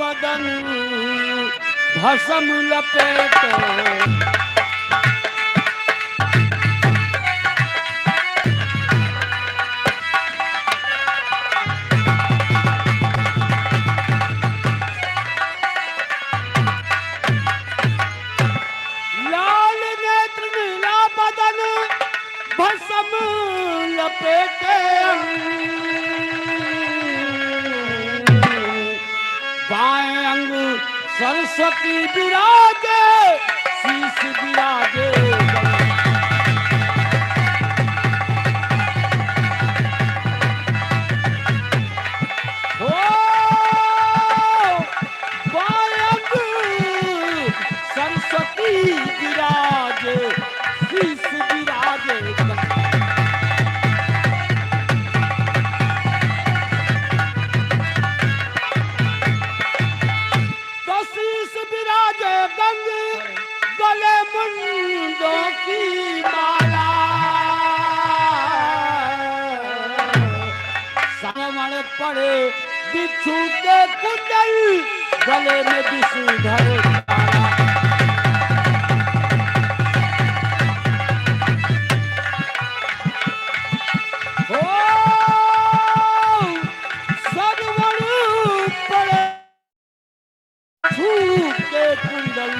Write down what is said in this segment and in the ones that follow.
बदन भसम लपेटे लाल नेत्र नीला बदन भसम लपेटे बाएं अंग सरस्वती विराजे शीश विराजे हो बाएं अंग सरस्वती विराजे शीश विराजे गंग गले मुंडों की माला सामने पड़े बिच्छू के कुंडल गले में विषधर कुंडल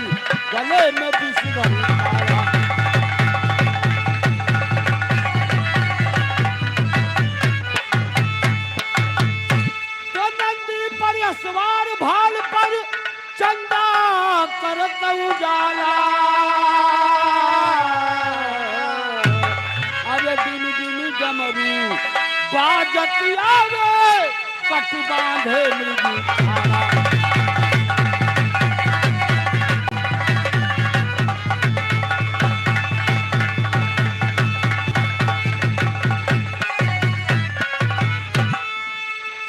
गले में विषधर तो नंदी पर सवार भाल पर चंदा करत उजाला अरे दिन दिन डमरू बाजत आवे कट बांधे मृगी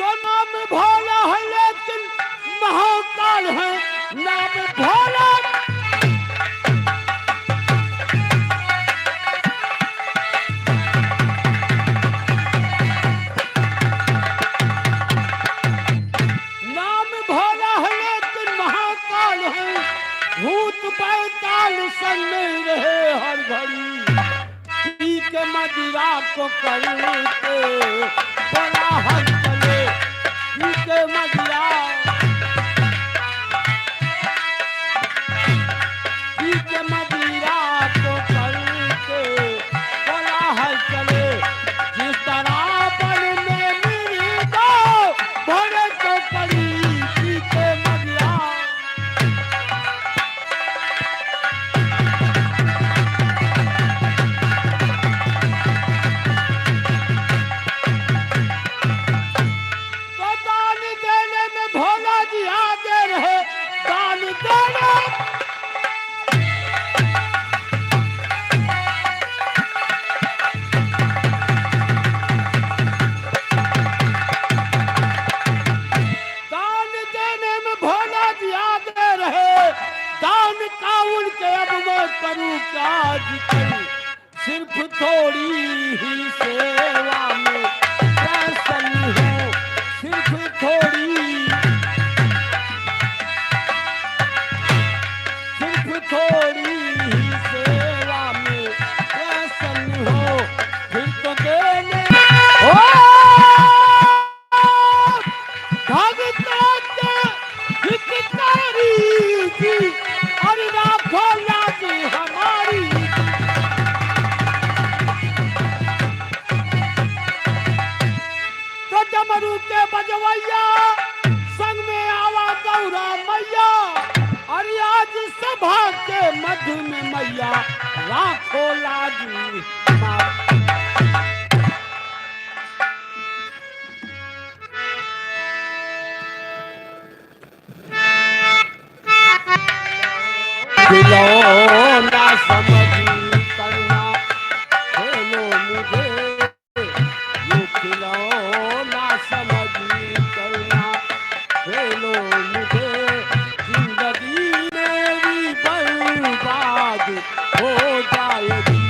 खाना भोला है लेकिन महाकाल है नाम भोला नाम भोला है लेकिन महाकाल है भूत बैताल संग में रहे हर घड़ी पी के मदिरा को करते बड़ा हर के मदिरा के मदिरा तो करते बड़ा हल चले जिस तरह बन में मेरी दो भरे तो पड़ी के मदिरा भोला जी आगे रहे दान देने में भोला जी आगे रहे दान का उनके अब मैं करूं क्या करूं सिर्फ थोड़ी ही सेवा में प्रसन्न हूं सिर्फ थोड़ी थोड़ी ही सेवा में प्रसन्न हो फिर तो देने हो भगत हितकारी की और राखो लाज हमारी तो डमरू के बजवैया संग में आवा गौरा मैया अरे आज सभा के मध्य में मैया राखो लाजी खिलौना समझी करना बोलो मुझे ये खिलौना समझी करना बोलो मुझे जिंदगी मेरी बर्बाद हो जाएगी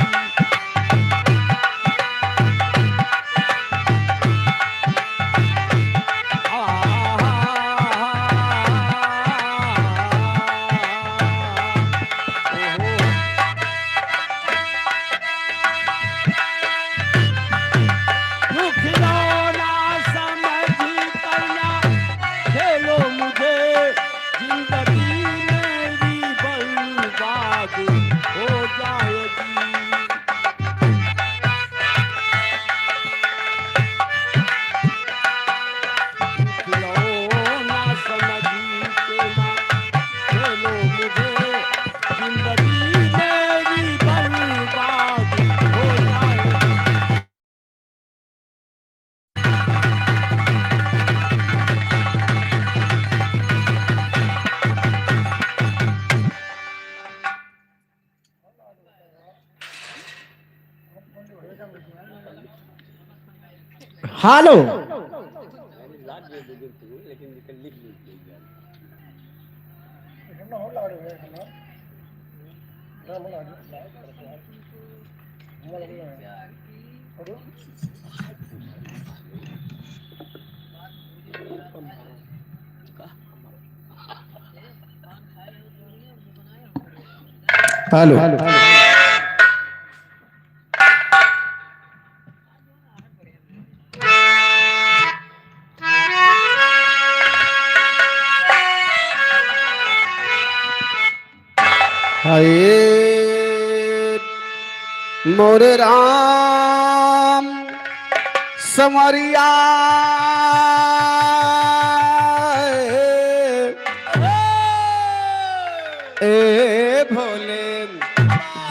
जिंदगी मेरी बर्बाद हो जाएगी। खिलौना समझ के ना खेलो मुझे, जिंदगी मेरी बर्बाद हो जाएगी। हेलो हेलो हाय मोरे राम समरिया ए भोले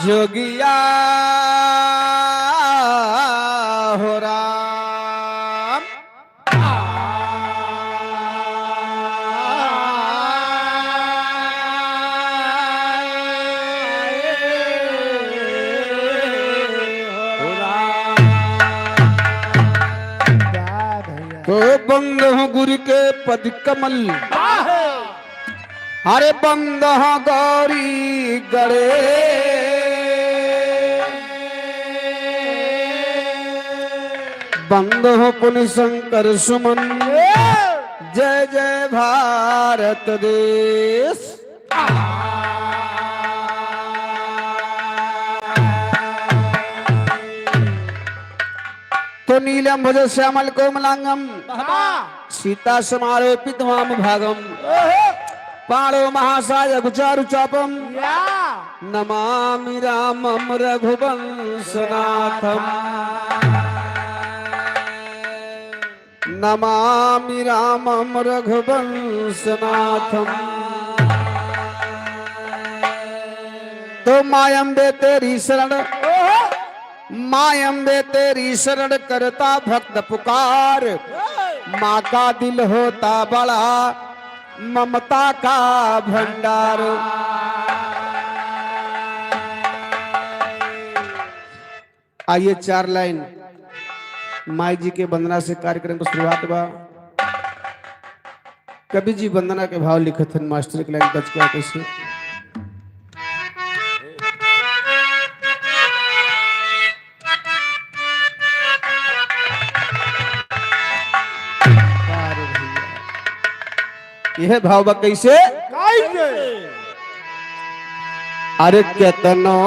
जोगिया हो राम। तो बंद हो गुरु के पद कमल, हरे बंद हो गौरी गड़े, बंद हो पुण्य शंकर सुमन, जय जय भारत देश। तो नीलम भज श्यामल कोमलांगम, सीता समारोपित वाम भागम, पाणो महासाय गुचारु चापम, नमामि रामम रघुवंशनाथम, नमामि रामम रघुवंशनाथम। तो मायम्बे तेरी शरण, मायम्बे तेरी शरण करता भक्त पुकार, माँ का दिल होता बड़ा ममता का भंडार। आइए 4 लाइन माई जी के वंदना से कार्यक्रम को शुरुआत बा। कवि जी वंदना के भाव लिखत हन, मास्टर के लाइन बच गया कैसे। यह भाव बा कैसे, अरे केतनो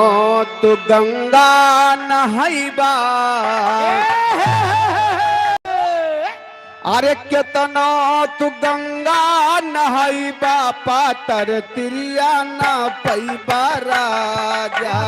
तू गंगा नहाइबा, अरे केतनो तू गंगा नहाइबा, पातर तिरिया न पैबा राजा।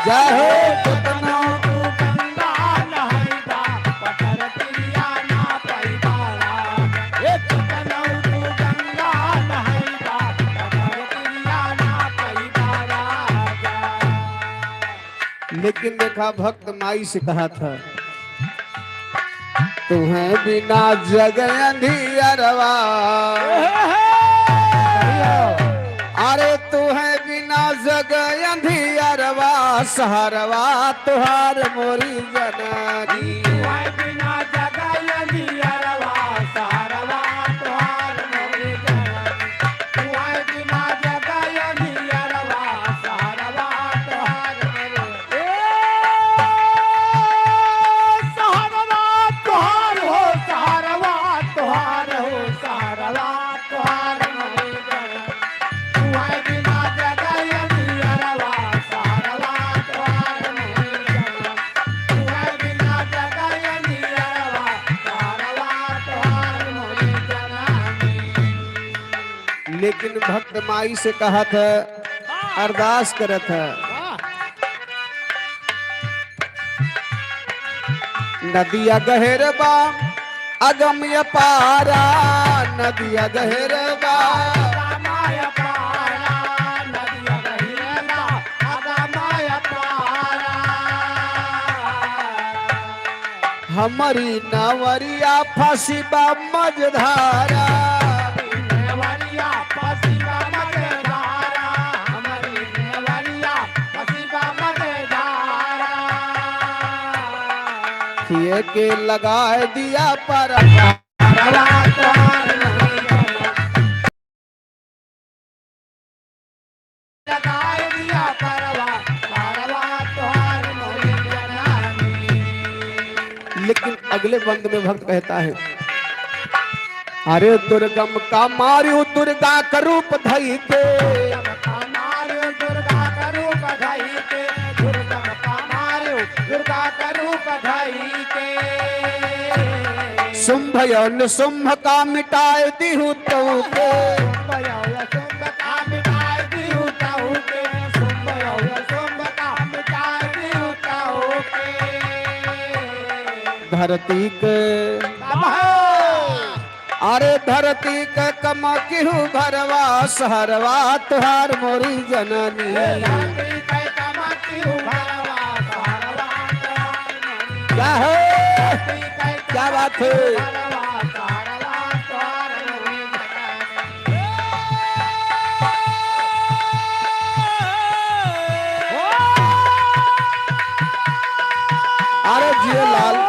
जय हो केतनो तू गंगा नहाइबा, पतर तिरिया ना पैबा राजा। केतनो तू गंगा नहाइबा, पतर तिरिया ना पैबा राजा। लेकिन देखा भक्त माई से कहा था, तुम्हें बिना जग अंधियरवा, अरे तुम्हें बिना जग अंधियरवा, सहरवा तुहार मोरी जननी। बिना जग अंधियरवा, सहरवा तुहार मोरी जननी। बिना जग अंधियरवा, सहरवा तुहार मोरी। लेकिन भक्त माई से कहा था, अरदास करत है, नदिया गहरबा अगम्य पारा, नदिया गहरबा हमारी नवरिया फसीबा मझधारा, ये के लगा दिया पर लेकिन अगले बंद में भक्त कहता है, अरे दुर्गम का मारियो दुर्गा का रूप धई के, शुंभ और शुंभ का मिटाए दिहु तऊ के, धरती के अरे धरती के कमा किहु भरवा सहरवा तुहार मोरी जननी, क्या है क्या बात है। अरे जियो लाल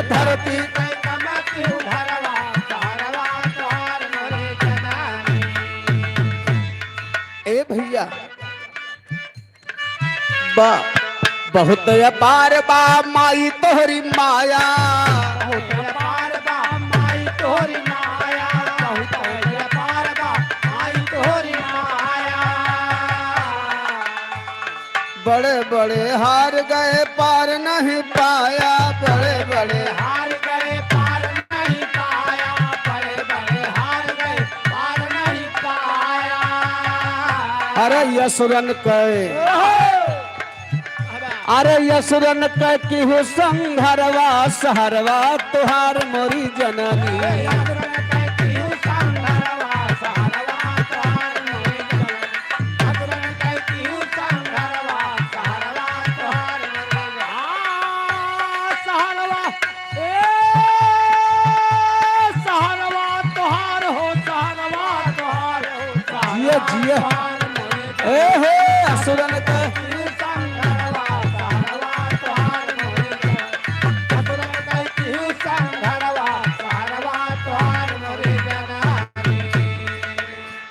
धरती ए भैया बा बहुत अपार बा माई तोहरी माया, बड़े बड़े हार गए पार नहीं पाया, बड़े बड़े हार गए पार नहीं पाया, बड़े बड़े हार गए पार नहीं पाया। अरे यसुरन कहे, अरे यसुरन कह की हो संघरवा सहरवा तुहार मोरी जननी, जिया ए हे असुरन का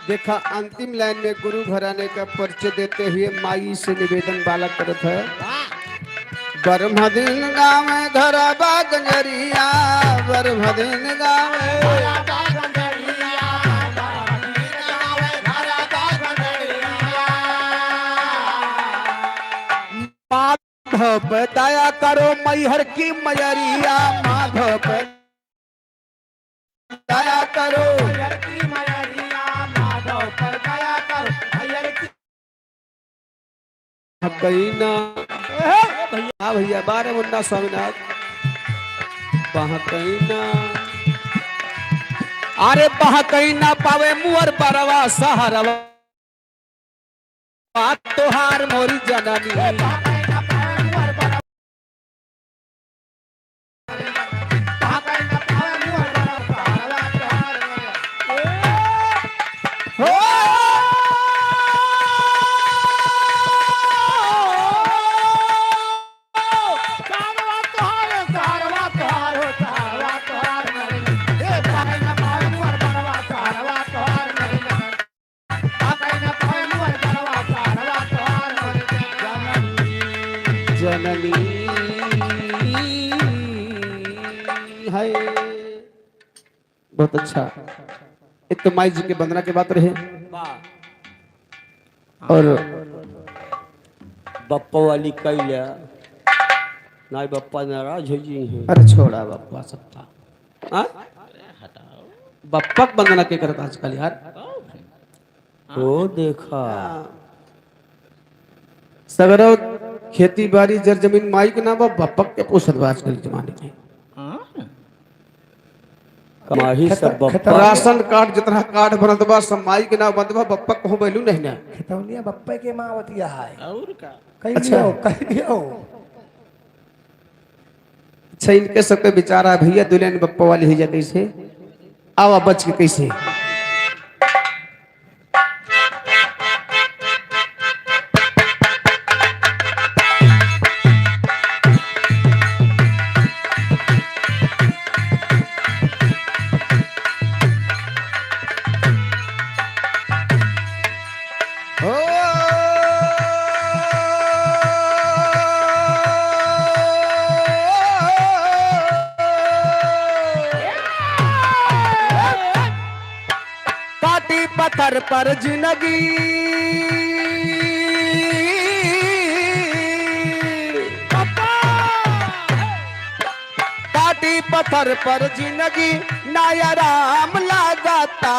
देखा अंतिम लाइन में गुरु घराने का परिचय देते हुए माई से निवेदन बाला करत है, ब्रह्मदीन गाँव में घर बागंजरिया, ब्रह्मदीन गाँव माधव पे दया करो मैहर की मयरिया, माधव पे दया करो कहना भैया भैया बारे मुन्ना स्वामीनाथ वहाँ कहना, अरे वहाँ कहना पावे मुअर बरवा सहरवा तोहार मोरी जननी, जननी है। बहुत अच्छा, एक तो माई जी के वंदना के बात रहे, और बप्पा वाली कैला नहीं बप्पा नाराज हो जी हैं अरे छोड़ा बप्पा सत्ता हाँ? बप्पक वंदना के करता आजकल यार ओ देखा सगरो खेती बाड़ी जर जमीन माई के नाम बप्पक के पोषत बा आजकल के जमाने में कमाही सब बप्पा राशन कार्ड जितना कार्ड बनत बा सब माई के नाम बंद बा बप्पक को बैलू नहीं ना खितौलिया बप्पे के मावतिया है और का कहीं कहीं अच्छा इनके सबके बेचारा भैया दुल्हन बप्पा वाली है कैसे आवा बच के कैसे काटी पत्थर पर जिंदगी काटी पत्थर पर जिंदगी नया राम लगाता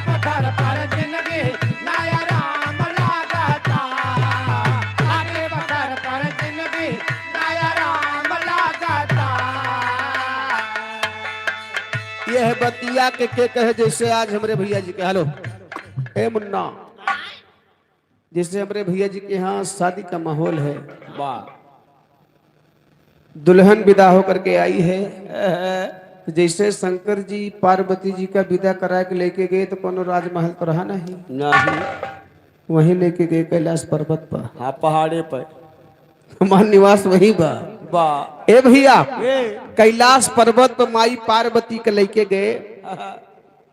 पत्थर पर जिंदगी नया राम लगाता आगे पत्थर पर जिंदगी नया राम लगाता यह बतिया के कहे जैसे आज हमारे भैया जी के हेलो ए मुन्ना जैसे हमारे भैया जी के यहाँ शादी का माहौल है वाह दुल्हन विदा होकर के आई है जैसे शंकर जी पार्वती जी का विदा करा के लेके गए तो कोनो राजमहल तो रहा नहीं नहीं वहीं लेके गए कैलाश पर्वत पर हाँ पहाड़े पर हमार निवास वहीं बा वाह ए भैया ए कैलाश पर्वत तो माई पार्वती के लेके गए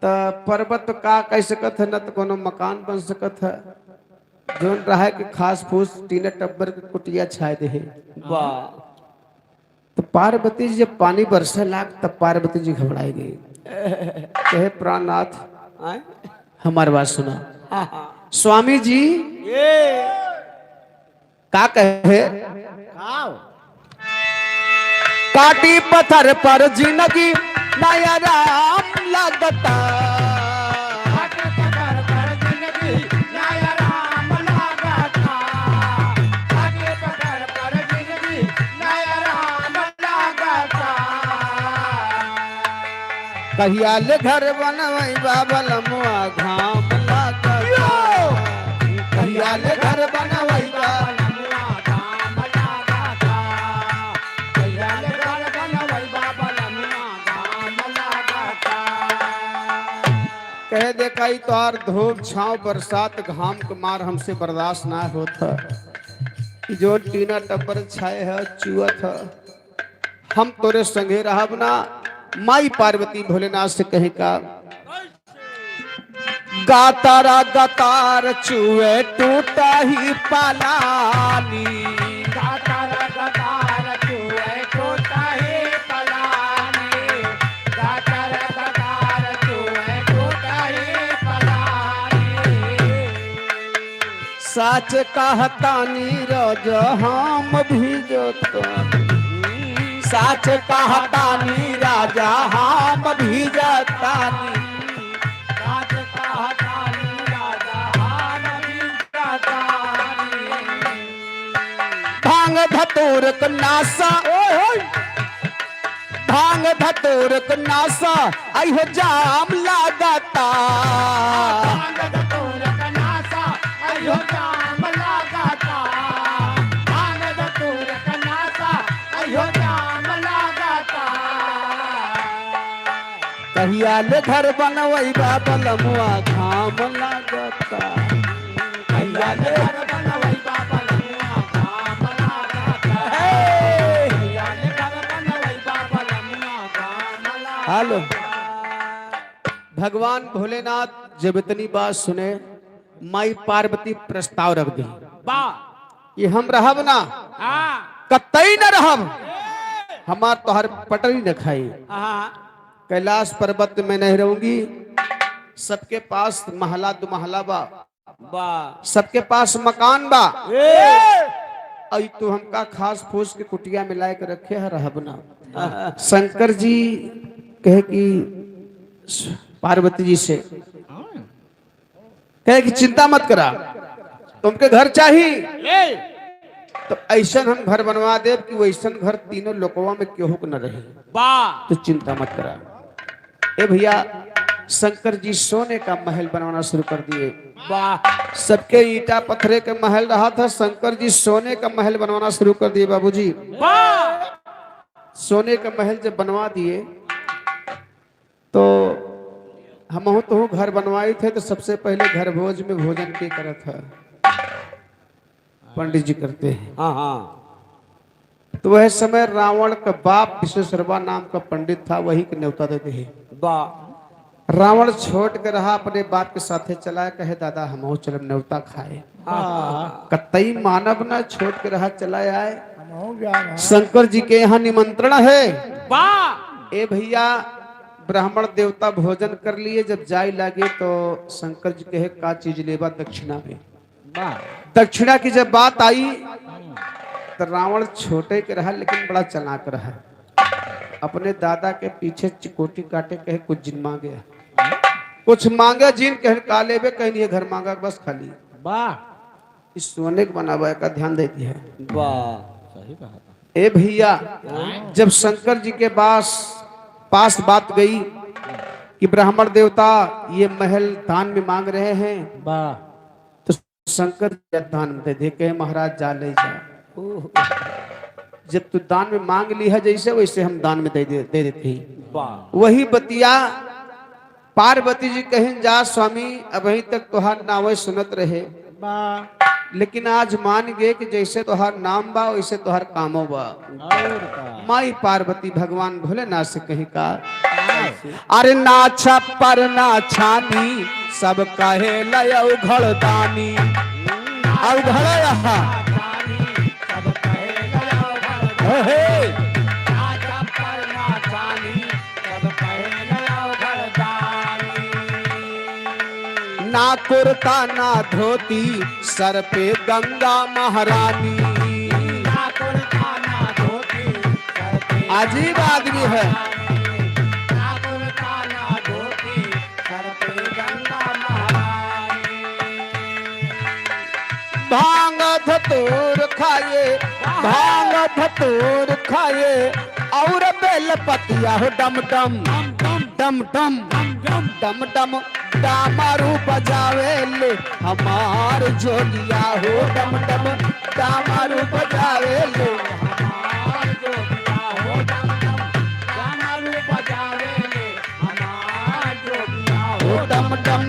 तो पर्वत तो का कह सकत है न तो कोनो मकान बन सकत है जोन रहा के खास फूस टीना टब्बर के कुटिया छाए दे वाह तो पार्वती जी जब पानी बरसे लाग तब पार्वती जी घबराई गई कहे प्राणनाथ आए? हमारी बात सुना हाँ, हाँ। स्वामी जी ये का कहे आओ काटी पत्थर पर जिंदगी नया राम लगता आगे पत्थर पर जिंदगी नया राम लगाता आगे पत्थर पर जिंदगी नया राम लगाता कहिया ले घर बनवई बाबल मुआ घाम लगता कहिया ले घर बनवई बाबल कह देखाई तो आर धूप छाव बरसात घाम के मार हमसे बर्दाश्त ना होता जो टीना टब्बर छाए है चुअत है हम तोरे संगे रहब ना माई पार्वती भोलेनाथ से कहे का गातारा गतार चुए टूटा ही पालानी गातार गातार चुए टूटा ही पलानी गातार गातार चुए टूटा ही पलानी सच कहतानी रज हम भी सच कहतानी राजा हम भी जतानी राज कहतानी राजा हान भी कहतानी भांग धतूर क नासा भांग धतूर क नासा अयो जाम लागता भांग धतूर क नासा अयो जाम लगाता भांग धतूर क नासा अयो जाम लगाता कहिया ले घर बनवई बाबल मुआ घाम लागता कहिया ले घर बनवई बाबा लमुआ काम लगाता कहिया ले घर बनवई बाबा लमुआ काम लगाता हेलो भगवान भोलेनाथ जब इतनी बात सुने माई पार्वती प्रस्ताव रख दी वाह ये हम रहब ना हाँ कतई न रहब हमार तोहर पटरी न खाई हाँ कैलाश पर्वत में नहीं रहूंगी सबके पास महला दो महला बा वाह सबके पास मकान बा। ए आई तो हमका खास फूस के कुटिया मिलाए के रखे है रहबना। शंकर जी कहे कि पार्वती जी से कहे कि चिंता मत करा, तुमके घर चाहिए ए तो ऐसा हम घर बनवा दे कि वैसा घर तीनों लोकवा में केहू के न रहे। वाह तो चिंता मत करा। ए भैया शंकर जी सोने का महल बनवाना शुरू कर दिए। वाह सबके ईटा पत्थरे के महल रहा था, शंकर जी सोने का महल बनवाना शुरू कर दिए। बाबूजी वाह सोने का महल जब बनवा दिए तो हम तो घर बनवाए थे, तो सबसे पहले घर भोज में भोजन के करत है पंडित जी करते हैं। हाँ हाँ तो वह समय रावण का बाप विश्वेश्वरवा नाम का पंडित था, वही के न्योता देते हैं। वाह रावण छोड़ के रहा, अपने बाप के साथे चला, कहे दादा हम चल न्योता खाए। हाँ कतई मानव न छोड़ के रहा, चला आए। शंकर जी के यहाँ निमंत्रण है। वाह ए भैया ब्राह्मण देवता भोजन कर लिए, जब जाय लगे तो शंकर जी कहे का चीज लेवा दक्षिणा में। वाह दक्षिणा की जब बात आई तो रावण छोटे के रहा लेकिन बड़ा चालाक रहा। अपने दादा के पीछे चिकोटी काटे, कहे कुछ जिन मांगे, कुछ मांगे जिन, कहे का लेबे, कहीं नहीं घर मांगा बस खाली। वाह इस सोने के बनावा का ध्यान देती है। वाह सही कहा। ए भैया जब शंकर जी के पास बात गई कि ब्राह्मण देवता ये महल दान में मांग रहे हैं, वाह तो शंकर जी दान में दे दे, कहे महाराज जा ले जा। जब तू दान में मांग ली है जैसे, वैसे हम दान में दे देते हैं। वाह वही बतिया पार्वती जी कहें जा स्वामी, अभी तक तुहार नावे सुनत रहे, वाह लेकिन आज मान गए कि जैसे तुहार नाम बा वैसे तुहार कामो बा। और का माई पार्वती भगवान भोलेनाथ से कहीं का अरे ना छप्पर ना छानी सब कहे लय उघड़दानी। उघड़ रहा ना कुर्ता ना धोती सर पे गंगा महारानी। अजीब आदमी है। भांग धतूर खाए, भांग धतूर खाए और बेल पतिया हो डम डम डम डम डम डम डामरू बजावे ले हमार जोगिया हो डम डम डामरू बजावे ले हमार जोगिया हो डम डम डामरू बजावे ले हमार जोगिया हो डम डम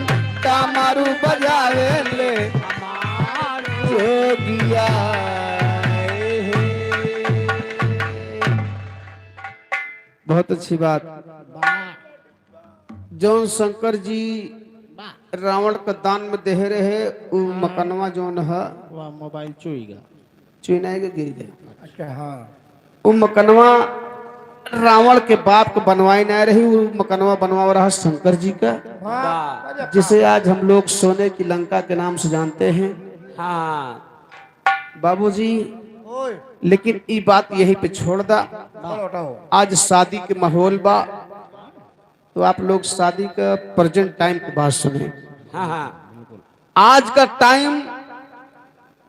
डामरू बजावे ले हमार जोगिया। बहुत अच्छी बात। जौन शंकर जी रावण का दान में दे रहे, वो मकनवा जौन है मोबाइल चुईगा चुनाएगा गिर गए। अच्छा हाँ वो मकनवा रावण के बाप को बनवाई नहीं रही, वो मकनवा बनवा रहा शंकर जी का, वाह जिसे आज हम लोग सोने की लंका के नाम से जानते हैं। हाँ बाबूजी लेकिन ये बात यहीं पे छोड़ दा। आज शादी के माहौल बा, तो आप लोग शादी का प्रेजेंट टाइम की बात सुने। हाँ हाँ आज का टाइम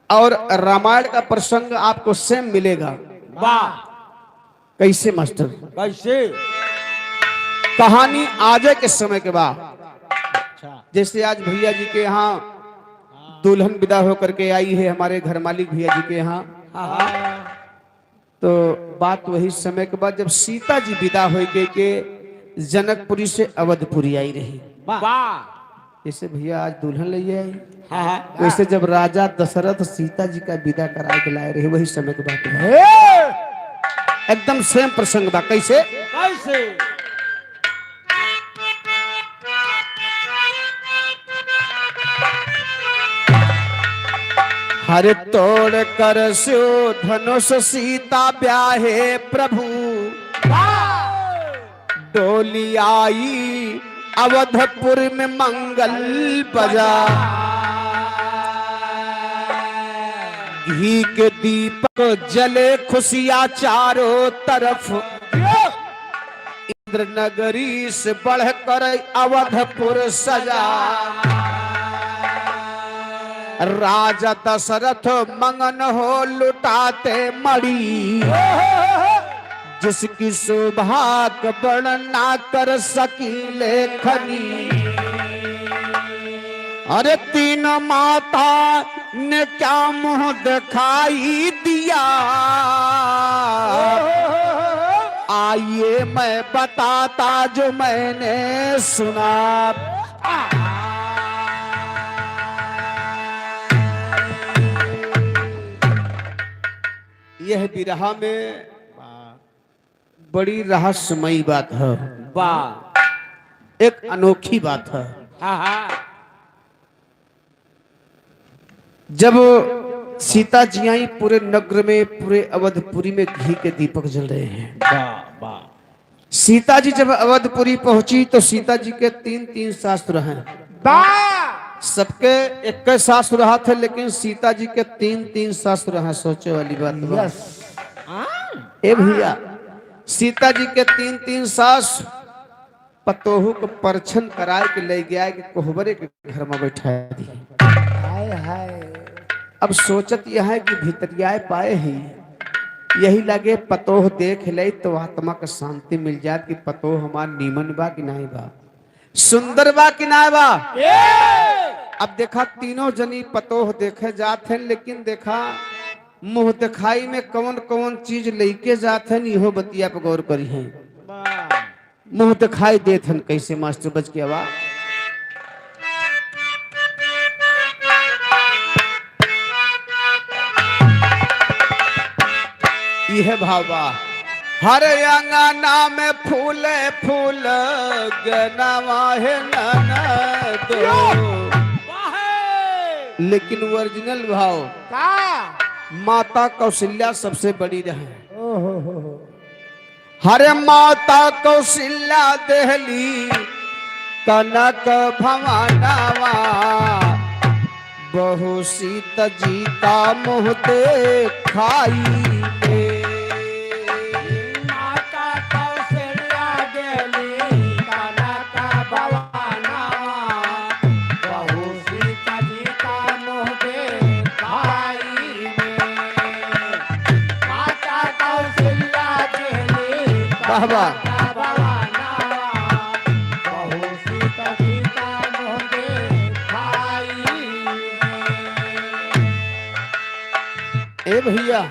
और रामायण का प्रसंग आपको सेम मिलेगा। वाह कैसे मास्टर? कैसे कहानी आजे के समय के बाद, अच्छा जैसे आज भैया जी के यहाँ दुल्हन विदा होकर के आई है, हमारे घर मालिक भैया जी के यहाँ, हाँ तो बात वही समय के बाद जब सीता जी विदा हो गए के जनकपुरी से अवधपुरी आई रही। वाह जैसे भैया आज दुल्हन ले आई, हाँ वैसे जब राजा दशरथ सीता जी का विदा करा के लाए रहे, वही समय के बात है। एकदम सेम प्रसंग बा। कैसे? कैसे हरे तोड़ कर स्यो धनुष सीता ब्याहे प्रभु, डोली आई अवधपुर में मंगल बजा। घी के दीपक जले खुशियां चारों तरफ, इंद्र नगरी से बढ़कर अवधपुर सजा। राजा दशरथ मगन हो लुटाते मणि, जिसकी शोभा का वर्णन ना कर सकी लेखनी। अरे तीन माता ने क्या मुंह दिखाई दिया, आइए मैं बताता जो मैंने सुना। यह विरहा में बड़ी रहस्यमयी बात है, वाह, एक अनोखी बात है। हाँ हाँ, जब सीता जी आई पूरे नगर में, पूरे अवधपुरी में घी के दीपक जल रहे हैं। वाह वाह, सीता जी जब अवधपुरी पहुंची तो सीता जी के तीन तीन सासुर हैं। सबके एक सासुर थे, लेकिन सीता जी के तीन तीन सासुर हैं। सोचे वाली बात बा। ए भैया, सीता जी के तीन तीन सास पतोहू को परछन कराए के ले गया कि कोहबरे के घर में बैठा दी। हाय हाय, अब सोचत यह है कि भीतरियाए पाए ही यही लगे पतोह देख ले तो आत्मा का शांति मिल जाए कि पतोह हमार नीमन बा कि नहीं बा, सुंदर बा कि नहीं बा। अब देखा तीनों जनी पतोह देखे जाते हैं, लेकिन देखा मुंह दिखाई में कौन कौन चीज लेके जाते हैं, इहो बतिया पर गौर करी है। मुंह दिखाई देते हैं कैसे मास्टर बच के आवा। यह भावा हर अंगना में फूल फूल गनवा है ननदो, लेकिन ओरिजिनल भाव माता कौशल्या सबसे बड़ी रहे। हरे माता कौशल्या देहली कनक भवानवा, बहु सीता जी का मुँह देखाई। माता कौशल्या देली कनक भवानवा, बहु सीता जी का मुँह देखाई में। माता कौशल्या देली बाबा कनक भवानवा, बहु सीता जी का मुँह देखाई में। ए भैया,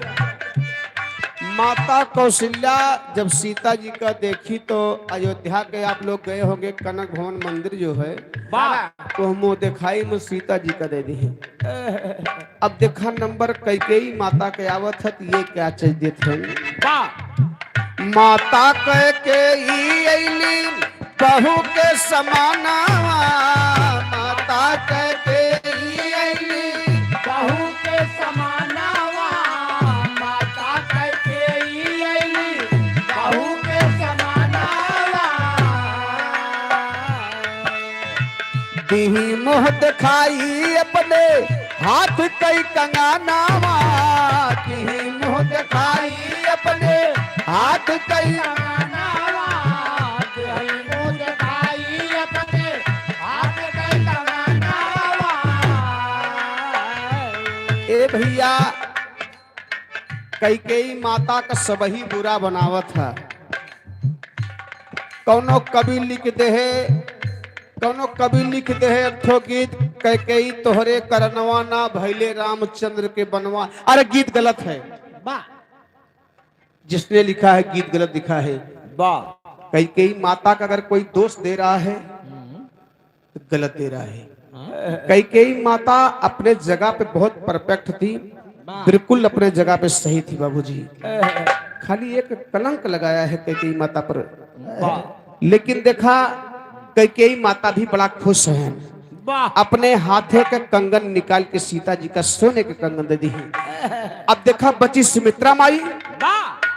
माता कौशल्या जब सीता जी का देखी तो अयोध्या के आप लोग गए होंगे, कनक भवन मंदिर जो है तो मुँह दिखाई में सीता जी का दे दी है। अब देखा नंबर कैकेयी माता के आवत है, ये क्या चीज देते हैं। माता कैकेयी अइली बहू के समाना, माता कैकेयी अइली बहू के समानावा, माता कैकेयी अइली बहू के समानावा। दिही मुँह दिखाई अपने हाथ कई कंगानावा, दिही मुँह दिखाई अपने हाथ कई। समानावा, देहि मुँह दिखाई अपने हाथ के समानावा। ए भैया, कैकेयी माता का सबही बुरा बनावत है। कौनो कवि लिख दे है, कौनो कवि लिख दे है अर्थो गीत, कैकेयी तोहरे करनवा ना भैले रामचंद्र के बनवा। अरे गीत गलत है, जिसने लिखा है गीत गलत लिखा है। कैकेयी माता का अगर कोई दोष दे रहा है तो गलत दे रहा है। कैकेयी माता अपने जगह पे बहुत परफेक्ट थी, बिल्कुल अपने जगह पे सही थी बाबूजी। खाली एक कलंक लगाया है कैकेयी माता पर, लेकिन देखा कैकेयी माता भी बड़ा खुश है। अपने हाथे का कंगन निकाल के सीता जी का सोने के कंगन दे दी है। अब देखा बची सुमित्रा माई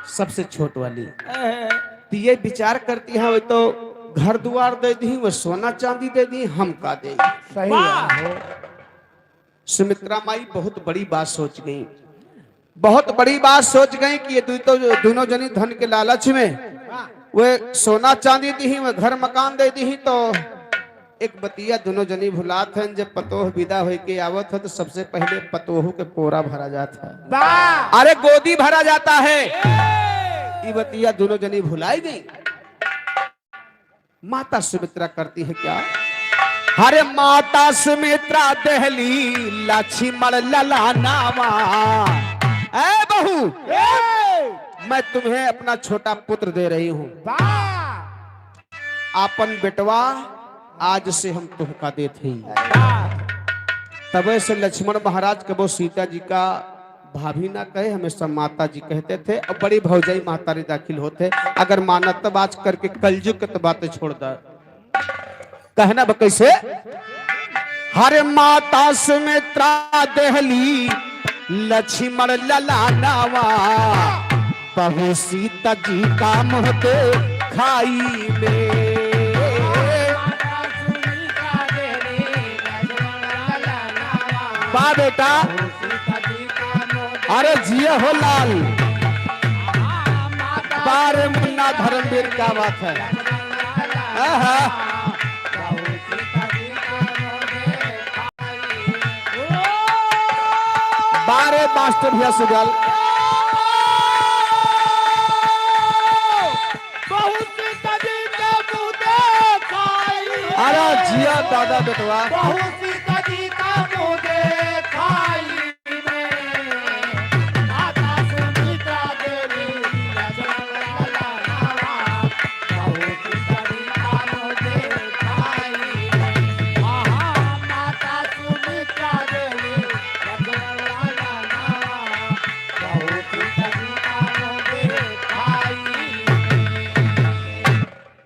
सबसे छोट वाली, तो ये विचार करती है, वो तो घर द्वार दे दी, वो सोना चांदी दे दी, हम का दे। सही है। सुमित्रा माई बहुत बड़ी बात सोच गई। बहुत बड़ी बात सोच गई कि ये दोनों जनी धन के लालच में वे सोना चांदी दी, वे घर मकान दे दी, तो एक बतिया दोनों जनी भुलात हैं। जब पतोह विदा हो के आवत हो तो सबसे पहले पतोह के पोरा भरा जाता है, वाह अरे गोदी भरा जाता है। ये बतिया दोनों जनी भुलाई गई। माता सुमित्रा करती है क्या? अरे माता सुमित्रा दहली लक्ष्मण ललानावा, ऐ बहू मैं तुम्हें अपना छोटा पुत्र दे रही हूं, वाह आपन बेटवा आज से हम तुमका देते ही। वाह तबे से लक्ष्मण महाराज कबो सीता जी का भाभी ना कहे, हमेशा माता जी कहते थे। और बड़ी भौजाई महतारी दाखिल होते, अगर मानत बात करके कलयुग के तो बातें छोड़ दे। कहना बा कैसे? हरे माता सुमित्रा देहली लक्ष्मण ललानावा, बहू सीता जी का मुँह दे खाई में। बा बेटा, अरे जिया हो लाल, बारे मुन्ना धर्मवीर, क्या बात है। बारे मास्टर भैया सुगल, अरे जिया दादा बेटवा,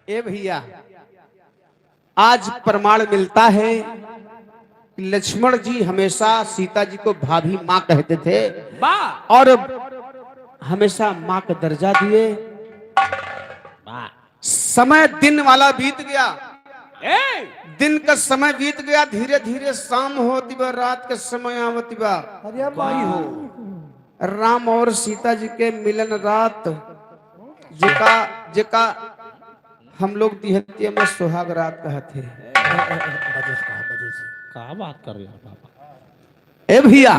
ए भैया आज प्रमाण मिलता है कि लक्ष्मण जी हमेशा सीता जी को भाभी माँ कहते थे और हमेशा माँ का दर्जा दिए। समय दिन वाला बीत गया, दिन का समय बीत गया, धीरे धीरे शाम होती बा, रात के समय आवती बा। अरे भाई हो राम और सीता जी के मिलन रात जिका हम लोग दिहतिया में सुहाग रात कहते हैं। क्या बात कर रहे हो बाबा? ए भैया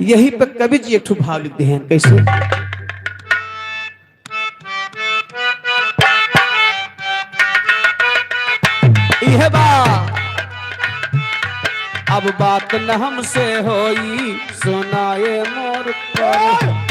यही पे कवि जी एक ठो भाव लिखते हैं, कैसे? यह बात अब बात न हमसे होई, सुनाए मोर पर।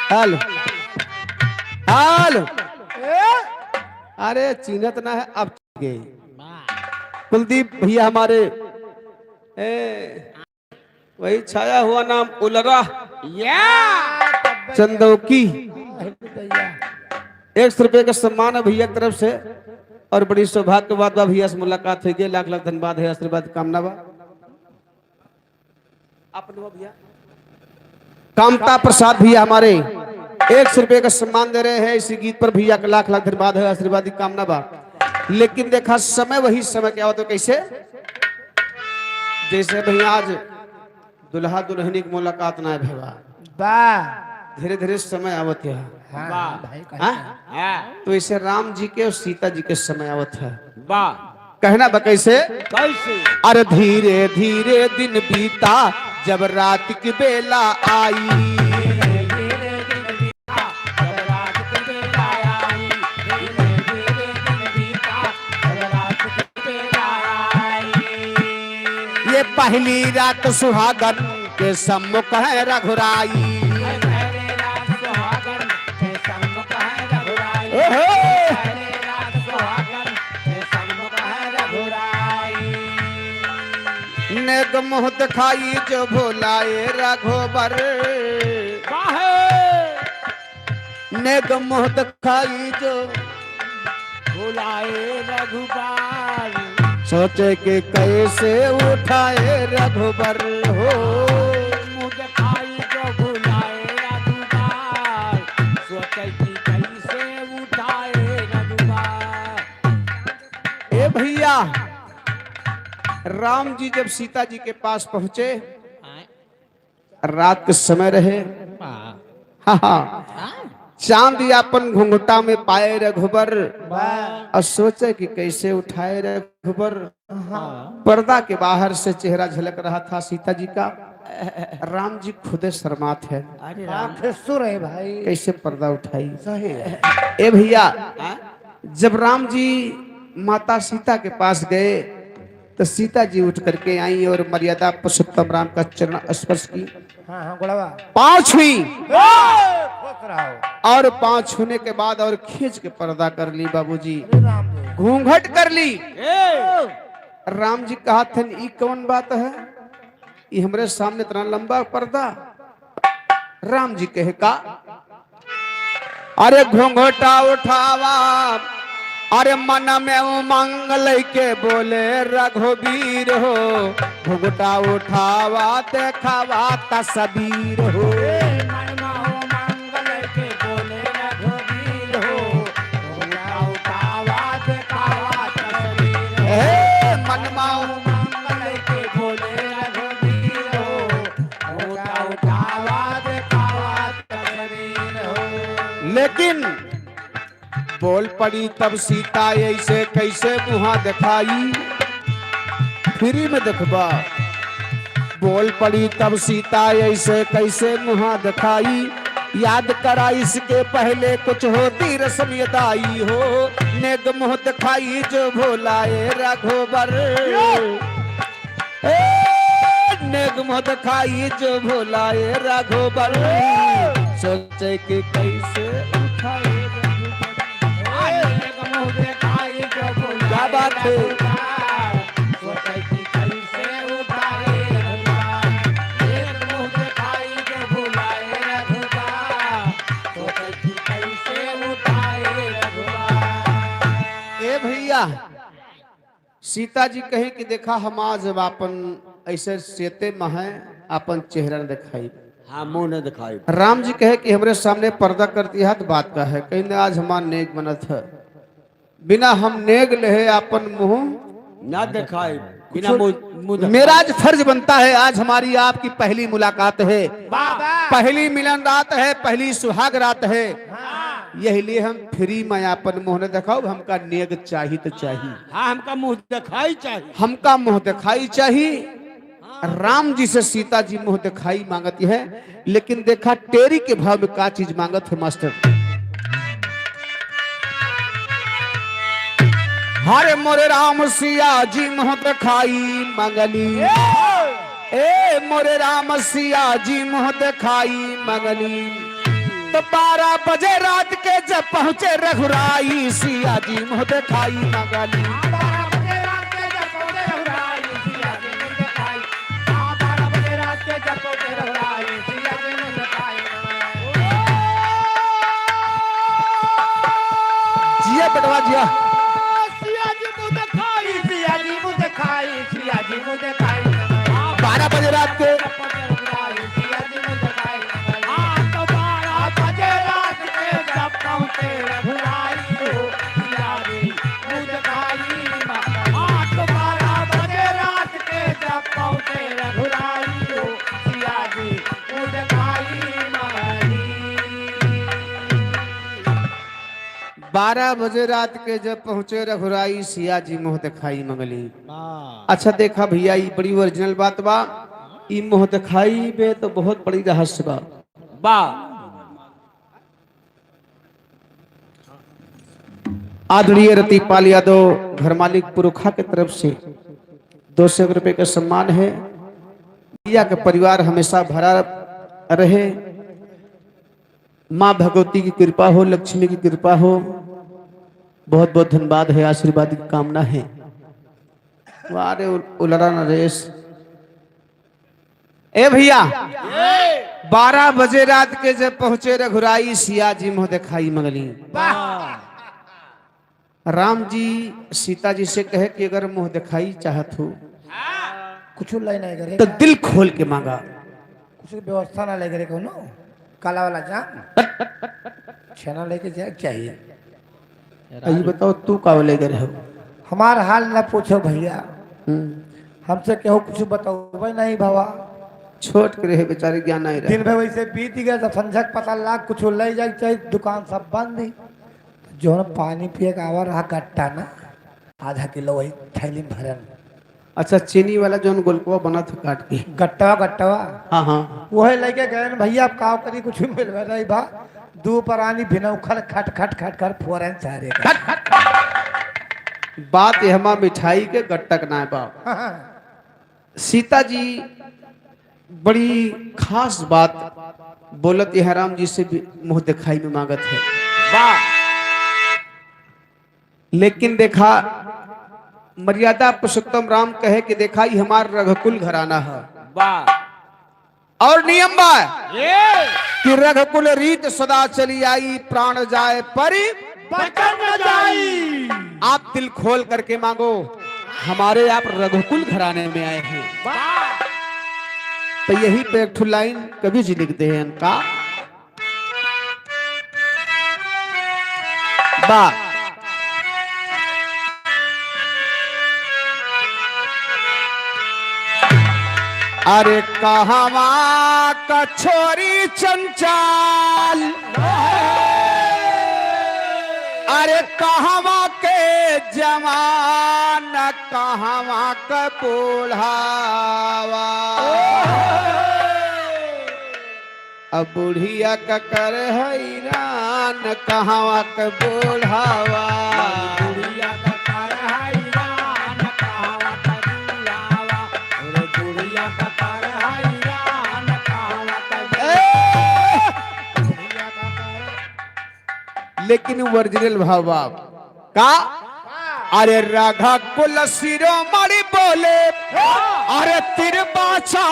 हेलो हेलो, अरे चीनत ना है अब गए। कुलदीप भैया हमारे वही छाया हुआ नाम उलरा चंदौकी, 100 रुपये का सम्मान है भैया तरफ से। और बड़ी सौभाग्य के बाद भैया से मुलाकात हुई गई, लाख लाख धन्यवाद है, आशीर्वाद कामना बा। अपने भैया कामता प्रसाद भैया हमारे 100 रुपये का सम्मान दे रहे हैं इसी गीत पर, भैया का लाख लाख धन्यवाद है, आशीर्वाद की कामना बा। लेकिन देखा समय वही समय क्या होता, कैसे? जैसे भैया आज दुल्हा दुल्हनी की मुलाकात ना भेवा, धीरे धीरे समय आवत है। तो इसे राम जी के और सीता जी के समय आवत है। कहना बा कैसे? अरे धीरे धीरे दिन बीता जब रात की बेला आई, ये पहली रात सुहागन के सम्मुख है रघुराई। नेक मुँह दिखाई जो भोलाए रघुबर, नेक मुँह दिखाई जो भुलाए रघुपाल, सोचे कि कैसे उठाए रघुबर हो। मुँह दिखाई जो भुलाए रघुबर, सोचे कि कैसे उठाए रघुबर। ए भैया, राम जी जब सीता जी के पास पहुंचे, रात के समय रहे, हाँ हाँ, चांद यापन घुंघटा में पाए रघुबर, और सोचे कि कैसे उठाए रघुबर। पर्दा के बाहर से चेहरा झलक रहा था सीता जी का। राम जी खुदे शर्मात है, अरे राम, सुर है भाई। कैसे पर्दा उठाई। सही है। ए भैया, जब राम जी माता सीता के पास गए तो सीता जी उठ करके आई और मर्यादा पुरुषोत्तम राम का चरण स्पर्श की, हाँ हाँ गुड़वा, पांव छुई, खुश रहो। और पांव छूने के बाद और खींच के पर्दा कर ली बाबूजी, अरे राम जी, घूंघट कर ली। ए, राम जी कहा थे ई कौन बात है, ये हमरे सामने इतना लंबा पर्दा। राम जी कहे का, अरे घूंघटा उठावा, अरे मन में उमंग लेके बोले रघुवीर हो। घूंघटा उठावा देखावा तस्वीर हो। मन माओ मंगल के बोले रघुवीर हो, घोड़ा उठावा दिखावा तस्वीर हो। हे मनमाओ, मंगल के बोले रघुवीर हो, घोड़ा उठावा दिखावा तस्वीर हो। लेकिन बोल पड़ी तब सीता ऐसे कैसे मुहा दिखाई, फ्री में देखबा। बोल पड़ी तब सीता ऐसे कैसे मुहा दिखाई, याद करा इसके पहले कुछ होती रस्म यदाई हो। नेग मुह दिखाई जो भोलाए रघुबर, नेग मुह दिखाई जो भोलाए रघुबर। सोचे कि कैसे उठाए क्या बात है? ए भैया, सीता जी कहे कि देखा हम आज अपन ऐसे सेते में है, अपन चेहरा न दिखाई। हाँ, मुंह न दिखाई। राम जी कहे कि हमरे सामने पर्दा कर दिया तो बात का है, कहीं आज हमार नेक बनत है, बिना हम नेग ले अपन मुंह ना दिखाई, बिना मुंह दिखाई। मेरा आज फर्ज बनता है, आज हमारी आपकी पहली मुलाकात है, पहली मिलन रात है, पहली सुहाग रात है। यही लिए हम फ्री में अपन मुंह न दिखाओ, हमका नेग चाहिए तो चाहिए, हाँ, हमका मुंह दिखाई चाहिए। हमका मुंह दिखाई चाहिए। राम जी से सीता जी मुंह दिखाई मांगती है, लेकिन देखा टेरी के भाव में का चीज मांगत है मास्टर। हरे मोरे राम सिया जी मुंह दिखाई मंगली, ए मोरे राम सिया जी मुंह दिखाई मंगली। तो 12 बजे रात के जब पहुंचे रघुराई, सिया जी मुंह दिखाई मंगली। जिया बेटवा जिया, सिया जी मुँह दिखाई, सिया जी मुँह दिखाई, सिया जी मुँह दिखाई। 12 बजे रात के सिया जी मुँह दिखाई। हाँ, तो 12 बजे रात के जब पहुँचे रघुराई हो, सिया जी मुँह दिखाई। हाँ, तो 12 बजे रात के जब पहुँचे रघुराई हो, सिया जी मुँह दिखाई मारी। 12 बजे रात के जब पहुंचे रघुराई, सिया जी मुंह दिखाई मंगली। अच्छा देखा भैया, ये बड़ी ओरिजिनल बात बा। ई मुंह दिखाई बे तो बहुत बड़ी रहस्य बा। आदरणीय रतिपाल यादव घर मालिक पुरुखा के तरफ से 200 रुपए का सम्मान है। भैया का परिवार हमेशा भरा रहे, माँ भगवती की कृपा हो, लक्ष्मी की कृपा हो। बहुत बहुत धन्यवाद है, आशीर्वाद की कामना है। वारे उलरा नरेश। ए भैया, 12 बजे रात के जब पहुंचे रघुराई, सिया जी मुंह दिखाई मंगली। राम जी सीता जी से कहे कि अगर मुंह दिखाई चाहत हो कुछ लाई नहीं करे तो दिल खोल के मांगा। कुछ व्यवस्था ना ले करे कोनो काला वाला जाम छेना लेके जाए चाहिए। ये बताओ तू का ले गए हो? हमार हाल ना पूछो भैया, हम्म, हमसे केहू कुछ बताओ नहीं बाबा। छोट के रहे बेचारे ज्ञान नहीं दिन रहे। भर वैसे बीत गया तो संझक पता लाग कुछ ले जाए चाहिए, दुकान सब बंद ही। जो न पानी पिए का आवा रहा गट्टा ना आधा किलो वही थैली में भरन अच्छा चीनी वाला जो गोलकुआ बना था काट के। गट्टवा गट्टवा हाँ हाँ वही लेके गए न भैया। अब काव करी कुछ मिल रही बा दू परानी बिना उखल खट खट खट कर फोरन सारे बात ये हमा मिठाई के गट्टक ना है बाप। सीता जी बड़ी खास बात बोलत है राम जी से भी मुंह दिखाई में मांगत है। वाह लेकिन देखा मर्यादा पुरुषोत्तम राम कहे कि देखा ही हमार रघुकुल घराना है वाह और नियम बा ये कि रघुकुल रीत सदा चली आई प्राण जाए परी बचन न जाई। आप दिल खोल करके मांगो, हमारे आप रघुकुल घराने में आए हैं। वाह तो यही पे एक ठो लाइन कवि जी लिखते हैं इनका बा अरे कहवा कछोरी चंचाल, अरे कहवा के जवान कहवा के बूढ़ावा, अब बुढ़िया का कर हैरान कहवा के बूढ़ावा। बुढ़िया का कर हैरान कहवा का बुढ़ावा, अरे बुढ़िया का कर हैरान कहवा का बुढ़िया का कर। लेकिन ओरिजिनल भाव बाप का अरे राधा कुल शिरोमणि बोले अरे तिर बाछा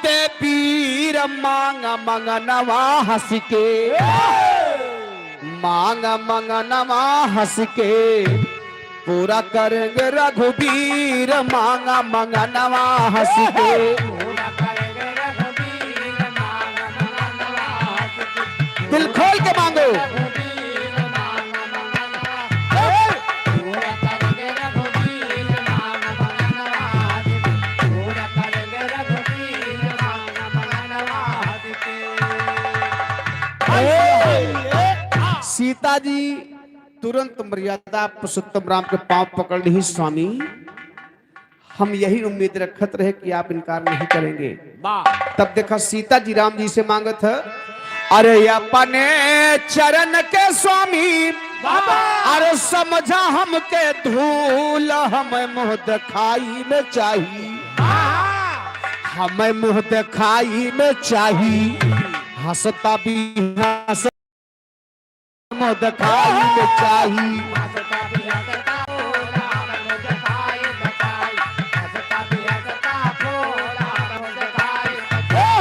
दे पीर मांग मंगनवा हंस के, मांग मंगनवा हंस के पूरा करेंगे रघुवीर मांग मंगनवा हंस के। पूरा करेंगे रघुवीर मांग मंगनवा हंस के। दिल खोल के मांगो। रघुवीर मांग मंगनवा, पूरा करेंगे रघुवीर मांग मंगनवा हंस के। पूरा करेंगे रघुवीर मांग मंगनवा हंस के। सीता जी तुरंत मर्यादा पुरुषोत्तम राम के पांव पकड़ ली, स्वामी हम यही उम्मीद रखत रहे कि आप इनकार नहीं करेंगे। वाह तब देखा सीता जी राम जी से मांगत है अरे अपने चरण के स्वामी, अरे समझा हमके धूल हमें मुंह दिखाई में चाहिए, हमें मुंह दिखाई में चाहिए, हंसता भी हंस मुंह दिखाई में चाहिए। हंसता भी हंसता भोला मुझे खाई बचाई, हंसता भी हंसता भोला मुझे खाई बचाई,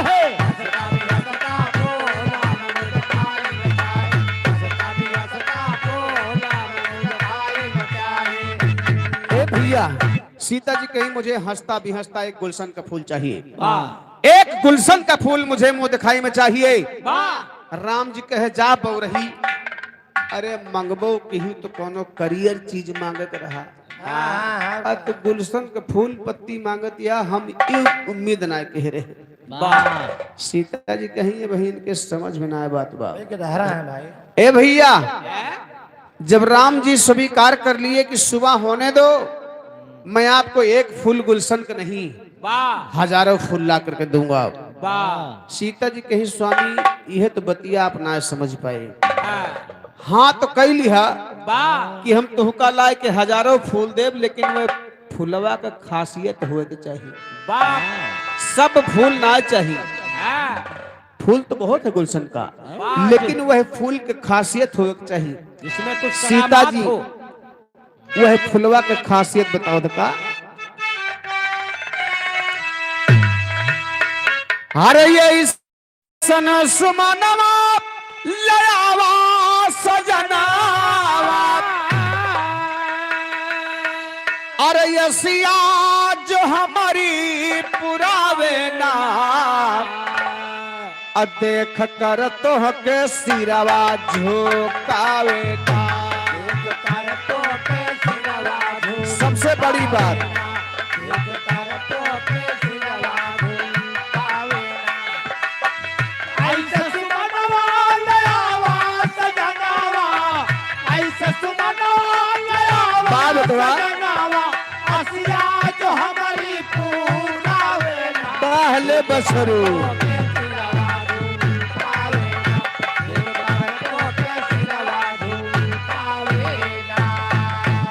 हंसता भी हंसता भोला मुझे खाई बचाई, हंसता भी हंसता भोला मुझे खाई बचाई। ए भैया सीता जी कहीं मुझे हंसता भी हंसता एक गुलशन का फूल चाहिए, वाह एक गुलशन का फूल मुझे मुंह दिखाई में चाहिए। वाह राम जी कहे जा बौरही, अरे मंगबो कहीं तो कोनो करियर चीज मांगत रहा, तो गुलशन के फूल पत्ती मांगत या हम ये उम्मीद ना कह रहे। वाह सीता जी कहीं बहन के समझ में ना आए बात बा। रहा है भाई। ए भैया जब राम जी स्वीकार कर लिए कि सुबह होने दो, मैं आपको एक फूल गुलशन का नहीं वाह हजारों फूल ला करके दूंगा। वाह सीता जी कही स्वामी यह तो बतिया आप ना समझ पाए। हाँ तो कई लिहा वाह कि हम तुहका लाए के हजारों फूल देव, लेकिन वह फूलवा का खासियत होए के चाहिए, वाह सब फूल ना चाहिए। फूल तो बहुत है गुलशन का, लेकिन वह फूल की खासियत होए के चाहिए। इसमें कुछ सीता करामात जी हो। वह फुलवा के खासियत बताओ का। अरे ये सन सुमनवा लयावा सजनावा, अरे यसिया जो हमारी पुरावे ना देख कर तो के सिरवा झोकावे ना। सबसे बड़ी बात पहले बसरू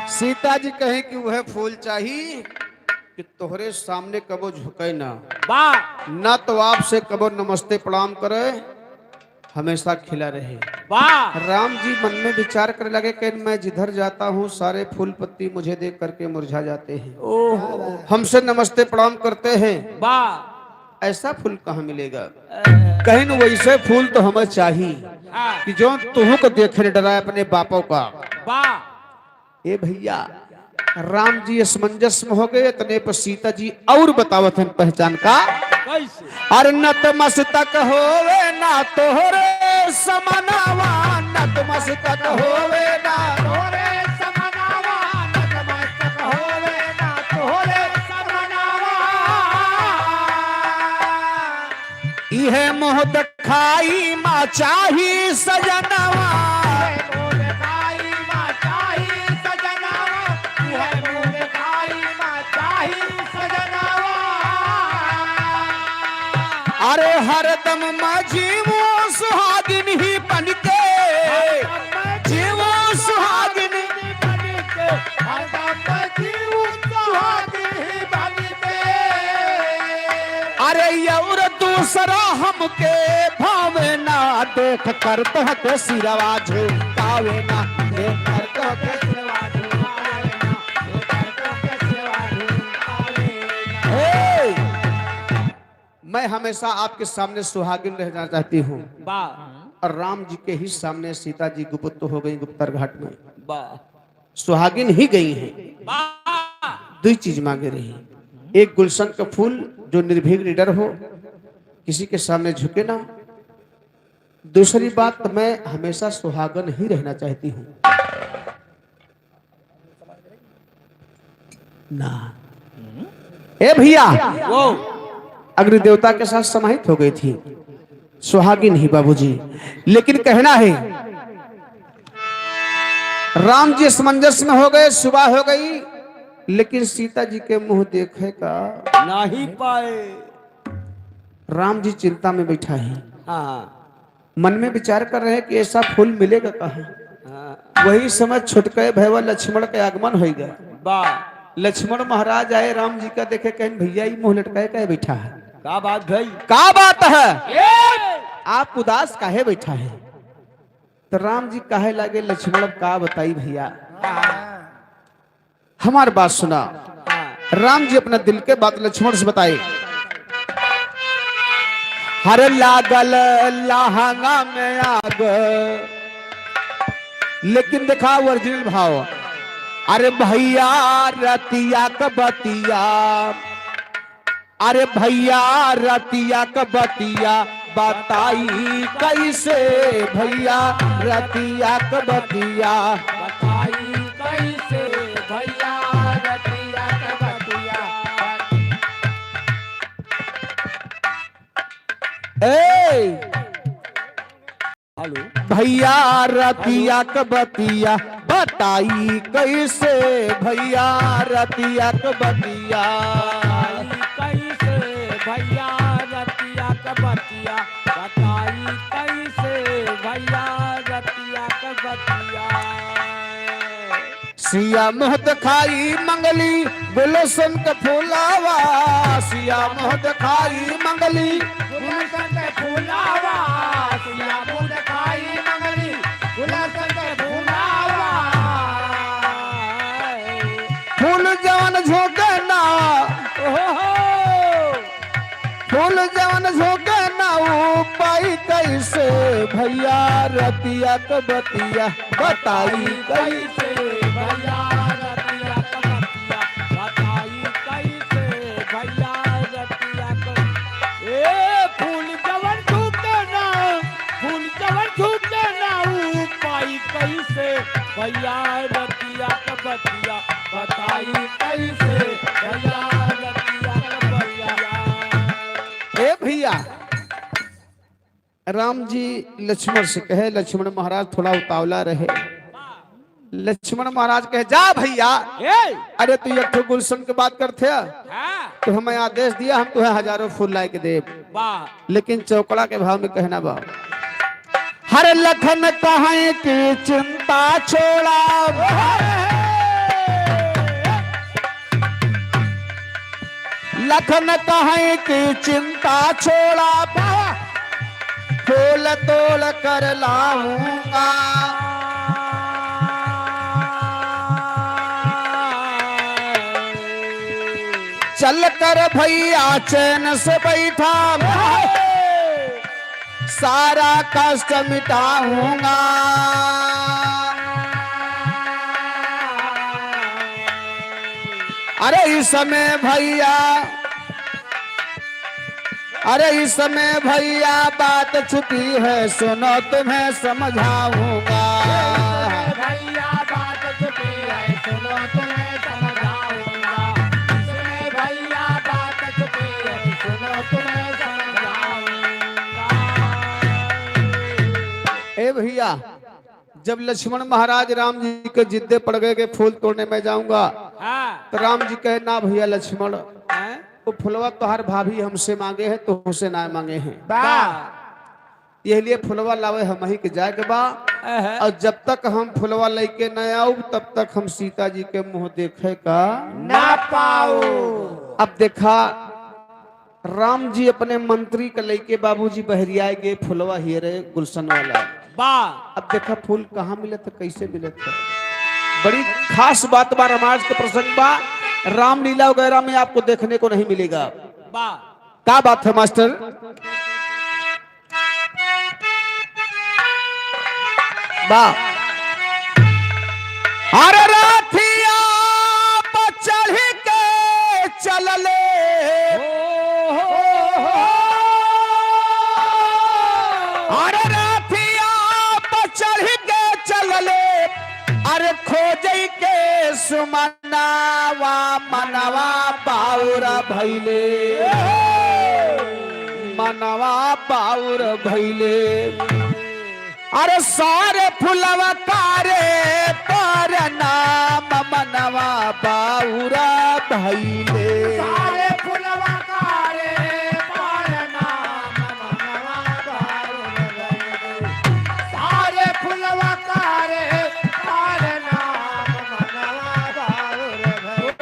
सीता जी कहे कि वह फूल चाहिए कि तोहरे सामने कबो झुके ना, ना तो आपसे कबो नमस्ते प्रणाम करे, हमेशा खिला रहे। राम जी मन में विचार करने लगे कि मैं जिधर जाता हूँ सारे फूल पत्ती मुझे देख करके मुरझा जाते हैं, हमसे नमस्ते प्रणाम करते हैं, ऐसा फूल कहाँ मिलेगा। कहीं न वैसे फूल तो हमें चाहिए कि जो तुहू को देखे डरा अपने बापों का। ए भैया राम जी असमंजस में हो गए, इतने पर सीता जी और बतावत हैं पहचान का। अरे नतमस्तक होवे ना तोहरे समनावा, नतमस्तक होवे ना तोहरे समनावा, नतमस्तक होवे ना तोहरे समनावा। इहे मोह दिखाई माँ चाही सजनवा, अरे हरदम जीवो सुहागिन ही बनके, जीवो सुहागिन ही बनके, हरदम जीवो सुहागिन ही बनके। अरे और दूसरा हमके भावे ना देख कर तो के सिरवा झुकावे ना, देख कर तो के सिरवा झुकावे ना, देख कर तो के सिरवा झुकावे ना। मैं हमेशा आपके सामने सुहागिन रहना चाहती हूँ, और राम जी के ही सामने सीता जी गुप्त हो गई गुप्तर घाट में, सुहागिन ही गई हैं। दो चीज मांगे रही, एक गुलशन का फूल जो निर्भीक लीडर हो, किसी के सामने झुके ना, दूसरी बात मैं हमेशा सुहागन ही रहना चाहती हूँ ना। ए भैया अग्नि देवता के साथ समाहित हो गई थी, सुहागिन ही बाबूजी, लेकिन कहना है राम जी असमंजस में हो गए, सुबह हो गई, लेकिन सीता जी के मुंह देखेगा नहीं पाए। राम जी चिंता में बैठा है, मन में विचार कर रहे हैं कि ऐसा फूल मिलेगा कहाँ। वही समय छुटके भैया लक्ष्मण का आगमन हो गया। लक्ष्मण महाराज आए, राम जी का देखे, कहें भैया ये मुंह लटकाए कहे बैठा है, क्या बात भाई, क्या बात है, आप उदास काहे बैठा है। तो राम जी काहे लागे, लक्ष्मण का बताई भैया, हमारी बात सुना। राम जी अपना दिल के बात लक्ष्मण से बताए। हर लागल लहंगा में आग, लेकिन देखा ओरिजिनल भाव, अरे भैया रतिया कबतिया, अरे भैया रतिया कबतिया बताई कैसे, भैया रतिया कबतिया बताई कैसे, भैया रतिया कबतिया। हेलो भैया रतिया कबतिया बताई कैसे, भैया रतिया कबतिया कैसे, भैया रतिया कबतिया बताई कैसे, भैया रतिया कबतिया। सिया मोहत खाई मंगली गुलशन के फूलावा, सिया मोहत खाई मंगली गुलशन के फूलावा, सिया मोहत खाई मंगली गुलशन के फूलावा। फूल जवन झोंके ना, फूल जवन झोंके ना पाई कैसे, भैया रतिया कबतिया बताई कैसे, भैया रतिया कबतिया भैया रतिया का बतिया बताई कैसे भैया रतिया का बतिया। ए भैया राम जी लक्ष्मण से कहे, लक्ष्मण महाराज थोड़ा उतावला रहे। लक्ष्मण महाराज कहे जा भैया, अरे तू एक ठो गुलशन के बात करते तो हमें आदेश दिया, हम तुम्हें हजारों फूल ला के दे, लेकिन चौकड़ा के भाव में कहना बा। हर लखन कहे की चिंता छोड़ा, लखन कहे की चिंता छोड़ा, फूल तोड़ कर लाऊंगा। चल कर भैया चैन से बैठा, सारा कष्ट मिटाऊंगा। अरे इस समय भैया, अरे इस समय भैया बात छुपी है, सुनो तुम्हें समझाऊंगा। भैया बात छुपी है, सुनो तुम्हें समझाऊंगा। इसमें भैया बात छुपी है, सुनो तुम्हें समझाऊंगा। ए भैया जब लक्ष्मण महाराज राम जी के जिद्दे पड़ गए कि फूल तोड़ने में जाऊंगा, तो राम जी कहे ना भैया लक्ष्मण, तो फुलवा तो हर भाभी हमसे मांगे हैं, तो हमसे ना मांगे हैं, यही लिए फुलवा लावे हम ही के जाए के बा। और जब तक हम फुलवा लेके न आऊ तब तक हम सीता जी के मुंह देखे का ना पाओ। अब देखा राम जी अपने मंत्री के लेके बाबूजी बहरिया गए, फुलवा हियरे गुलशन वाला बा। अब देखा फूल कहाँ मिले थे, कैसे मिले थे, बड़ी खास बात बा, रामायण के प्रसंग बा, रामलीला वगैरह में आपको देखने को नहीं मिलेगा। क्या बात है मास्टर? बा अरे राथिया पर चढ़ के चलले, अरे राथिया पर चढ़ के चलले, अरे खोजई के सुमनावा मनवा बाउर भैले, मनवा बाउर भैले। अरे सारे फुलवा तारे पर नाम मनवा बाउरा भैले। सारे फुलवा तारे पर नाम मनवा बाउर भैले। सारे फुलवा तारे पर नाम मनवा बाउर भैले।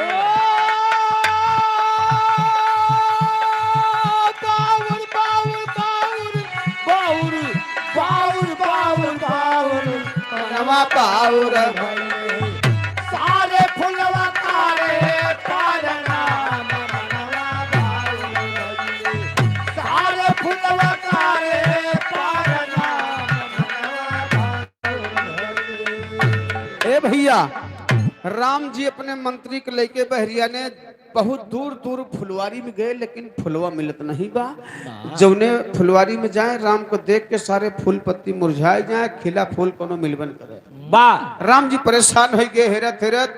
बाउर बाउर बाउर बाउर बाउर बाउर मनवा बाउर भैले। सारे फुलवा तारे पर नाम मनवा बाउर भैले। सारे फुलवा तारे पर नाम मनवा बाउर भैले। ए भैया राम जी अपने मंत्री के लेके बहरिया ने बहुत दूर दूर फुलवारी में गए, लेकिन फुलवा मिलत नहीं बा। जौने फुलवारी में जाए राम को देख के सारे फूल पत्ती मुरझाए जाए, खिला फूल कोनो मिलबन करे बा। राम जी परेशान हो गए, हेरत हेरत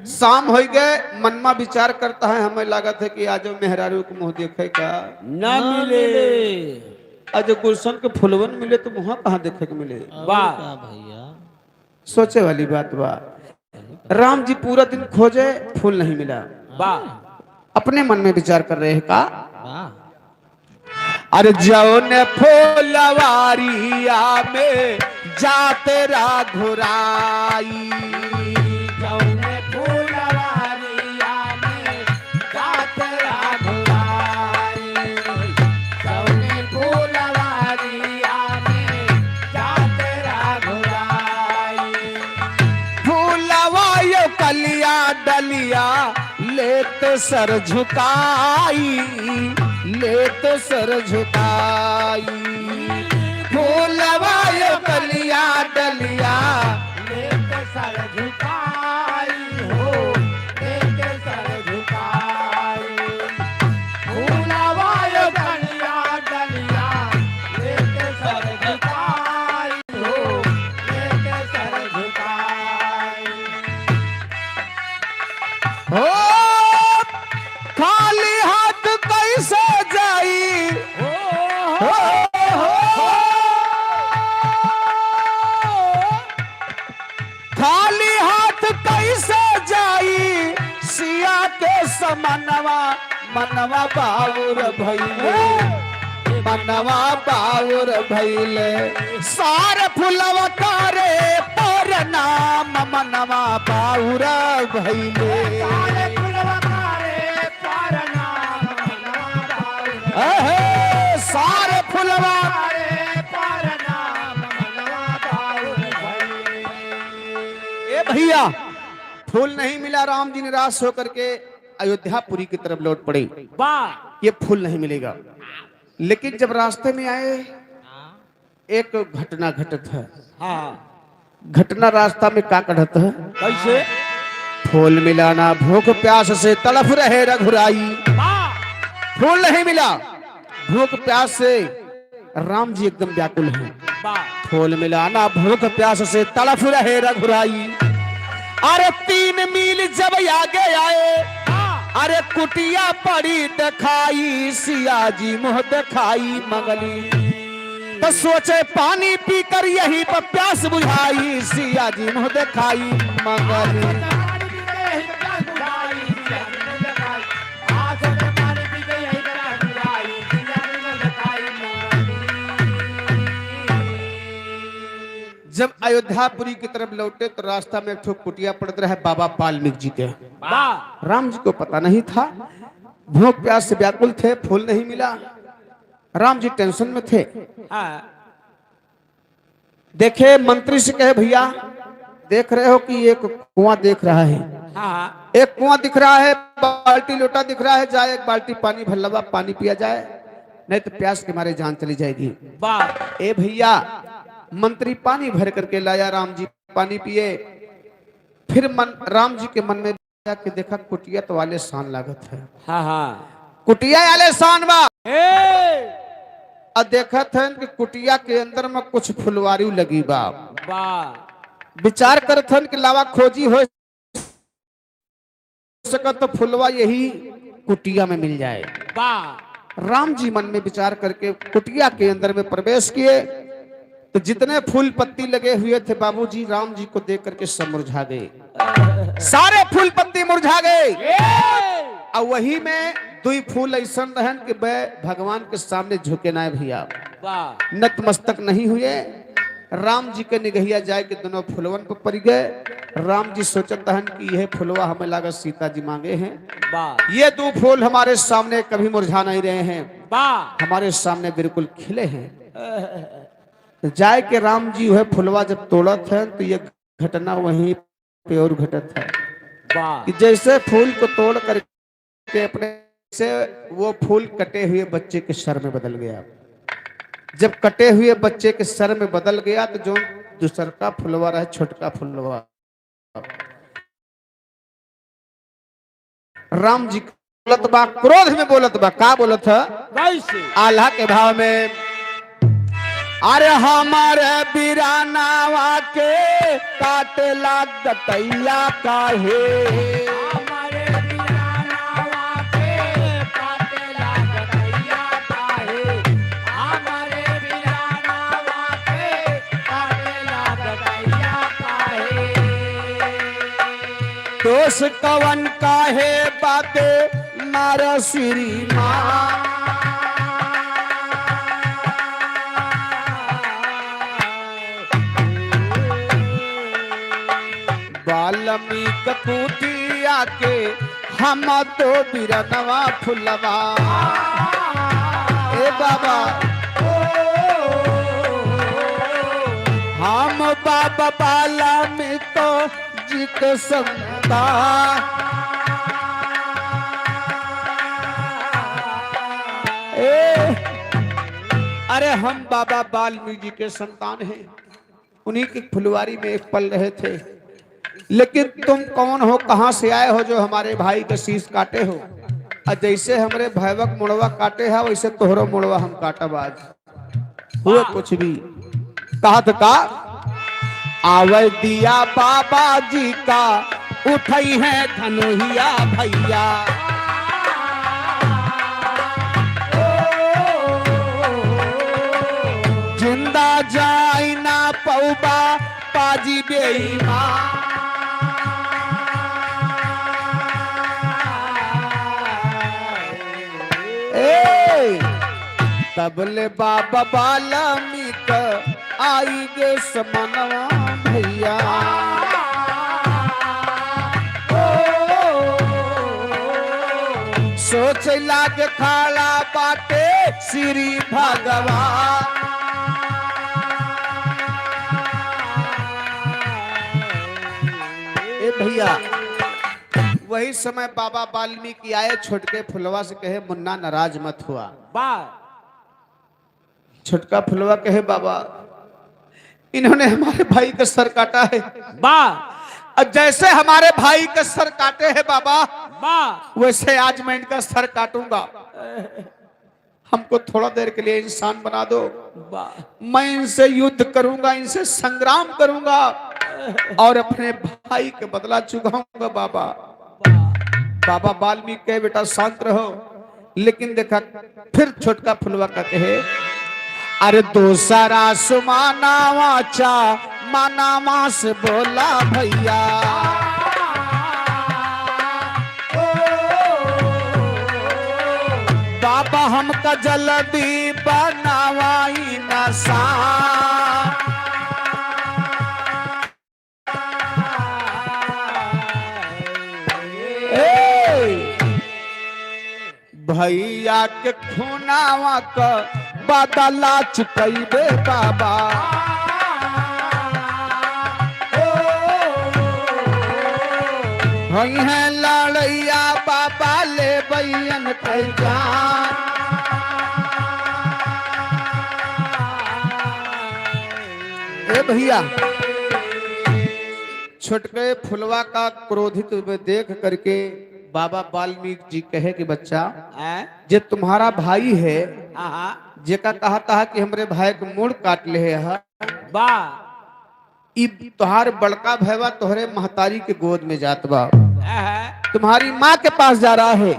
शाम हो गए, मनमा विचार करता है, हमें लागत है कि आज मेहरारू को मुंह देखे का न मिले, आज गुलशन के फुलवन मिले तो मुँह कहाँ देखे के मिले बा। भैया सोचे वाली बात बा। राम जी पूरा दिन खोजे, फूल नहीं मिला बा। अपने मन में विचार कर रहे हैं का, अरे जौन फुलवारिया में जाते राघुराई, जौने फुलवारिया में जाते राघुराई। जौने फुलवारिया में जाते राघुराई। फूलवा यो कलिया डलिया लेत सर झुकाई, लेत सर झुकाई। फूलवा यो कलिया डलिया लेके सर झुकाई हो, लेके सर झुकाई। फूलवा यो डलिया डलिया लेके सर झुकाई हो, लेके सर झुकाई। समनवा मनवा बाउर भैले मनवा बाउर भैले सारे फुलवा करे पर नाम मनवा बाउर भैले सारे फुलवा ए भैया फूल नहीं मिला। राम जी निराश होकर के अयोध्यापुरी की तरफ लौट पड़े। वाह ये फूल नहीं मिलेगा। लेकिन जब रास्ते में आए एक घटना घटत है। हाँ घटना रास्ता में का कढ़त है। कैसे? फूल मिलाना भूख प्यास से तड़फ रहे रघुराई। वाह फूल नहीं मिला, भूख प्यास से राम जी एकदम व्याकुल हैं। वाह फूल मिलाना भूख प्यास से तड़फ रहे रघुराई। अरे 3 मील जब आगे आए अरे कुटिया पड़ी दिखाई सिया जी मुँह दिखाई मंगली तो सोचे पानी पीकर यही पर प्यास बुझाई सिया जी मुँह दिखाई मंगली। जब अयोध्यापुरी की तरफ लौटे तो रास्ता में एक ठो कुटिया पड़त रहा है बाबा वाल्मीकि जी के। वाह राम जी को पता नहीं था, भूख प्यास से व्याकुल थे, फूल नहीं मिला। राम जी टेंशन में थे। हाँ देखे मंत्री से कहे भैया देख रहे हो कि एक कुआं देख रहा है। हाँ एक कुआं दिख रहा है, बाल्टी लोटा दिख रहा है, जाए एक बाल्टी पानी भर लवा पानी पिया जाए, नहीं तो प्यास के मारे जान चली जाएगी। वाह ए भैया मंत्री पानी भर करके लाया, राम जी पानी पिए। फिर राम जी के मन में कि देखा कुटिया तो वाले शान लागत है। हाँ हाँ कुटिया वाले शान बा। ए और देखा था कि कुटिया के अंदर में कुछ फुलवारी लगी बा। वाह विचार करत हन कि लावा खोजी हो सकत तो फुलवा यही कुटिया में मिल जाए। वाह राम जी मन में विचार करके कुटिया के अंदर में प्रवेश किए तो जितने फूल पत्ती लगे हुए थे बाबूजी राम जी को देख करके सब मुरझा गए। सारे फूल पत्ती मुरझा गए। और वही में 2 फूल ऐसा रहन कि भगवान के सामने झुके ना भैया, वाह नतमस्तक नहीं हुए। राम जी के निगहिया जाए कि दोनों फुलवन पर पड़ गए। राम जी सोचत हन कि यह फुलवा हमें लागत सीता जी मांगे हैं। वाह ये 2 फूल हमारे सामने कभी मुरझा नहीं रहे हैं, वाह हमारे सामने बिल्कुल खिले हैं। जाए के राम जी वह फुलवा जब तोड़त है तो ये घटना वहीं पे और घटत है वाह कि जैसे फूल को तोड़ करके अपने से वो फूल कटे हुए बच्चे के सर में बदल गया। जब कटे हुए बच्चे के सर में बदल गया तो जो दूसर का फुलवा रहा छोटका फुलवा राम जी बोलत बा, क्रोध में बोलत बा। का बोलत है? कैसे? आल्हा के भाव में अरे हमारे बिरानावा के काटे लाग गतैया काहे हमारे बिरानावा के काटे लागतैया काहे हमारे बिरानावा के काटे लागतैया काहे दोष कवन काहे बाते मारा श्री माँ वाल्मीकि कुटिया के हम तो बिरनवा फुलवा। ए बाबा हम बाबा वाल्मीकि जी के संतान। अरे हम बाबा वाल्मीकि जी के संतान हैं, उन्हीं की फुलवारी में एक पल रहे थे। लेकिन तुम कौन हो, कहां से आए हो जो हमारे भाई का शीश काटे हो? और जैसे हमारे भैवक मुड़वा काटे है वैसे तोहरो मुड़वा हम काटब आज। हुए कुछ भी कहा तो का आवे दिया बाबा जी का उठई है धनुहिया भैया। जिंदा जाई ना पौबा पाजी बेईमान। ए तबले बाबा बाल्मीक आई गे समनवा भैया सोच लाग खाड़ा बाटे श्री भगवान ए भैया वही समय बाबा वाल्मीकि आए छोटके फुलवा से कहे मुन्ना नाराज मत हुआ। छोटका फुलवा कहे बाबा इन्होंने हमारे भाई का सर काटा है। अब जैसे हमारे भाई का सर काटे हैं बाबा वैसे आज मैं इनका सर काटूंगा। हमको थोड़ा देर के लिए इंसान बना दो, मैं इनसे युद्ध करूंगा, इनसे संग्राम करूंगा और अपने भाई के बदला चुकाऊंगा। बाबा बाबा वाल्मीकि कहे बेटा शांत रहो। लेकिन देखा फिर छोटका फुलवा का कहे अरे दोसरा सुमाना वाचा माना मास बोला भैया बाबा हमका जल्दी बनावाई नशा भैया के खूनावा का बदला चुकैबे बाबा वही है लड़ैया बाबा ले बैन जान ए भैया छोटके फुलवा का क्रोधित देख करके बाबा वाल्मीकि जी कहे कि बच्चा जे तुम्हारा भाई है जेका कहता है कि हमरे भाई को मुड़ काट ले है तुहार बड़का भैया तोहरे महतारी के गोद में जात बा तुम्हारी माँ के पास जा रहा है।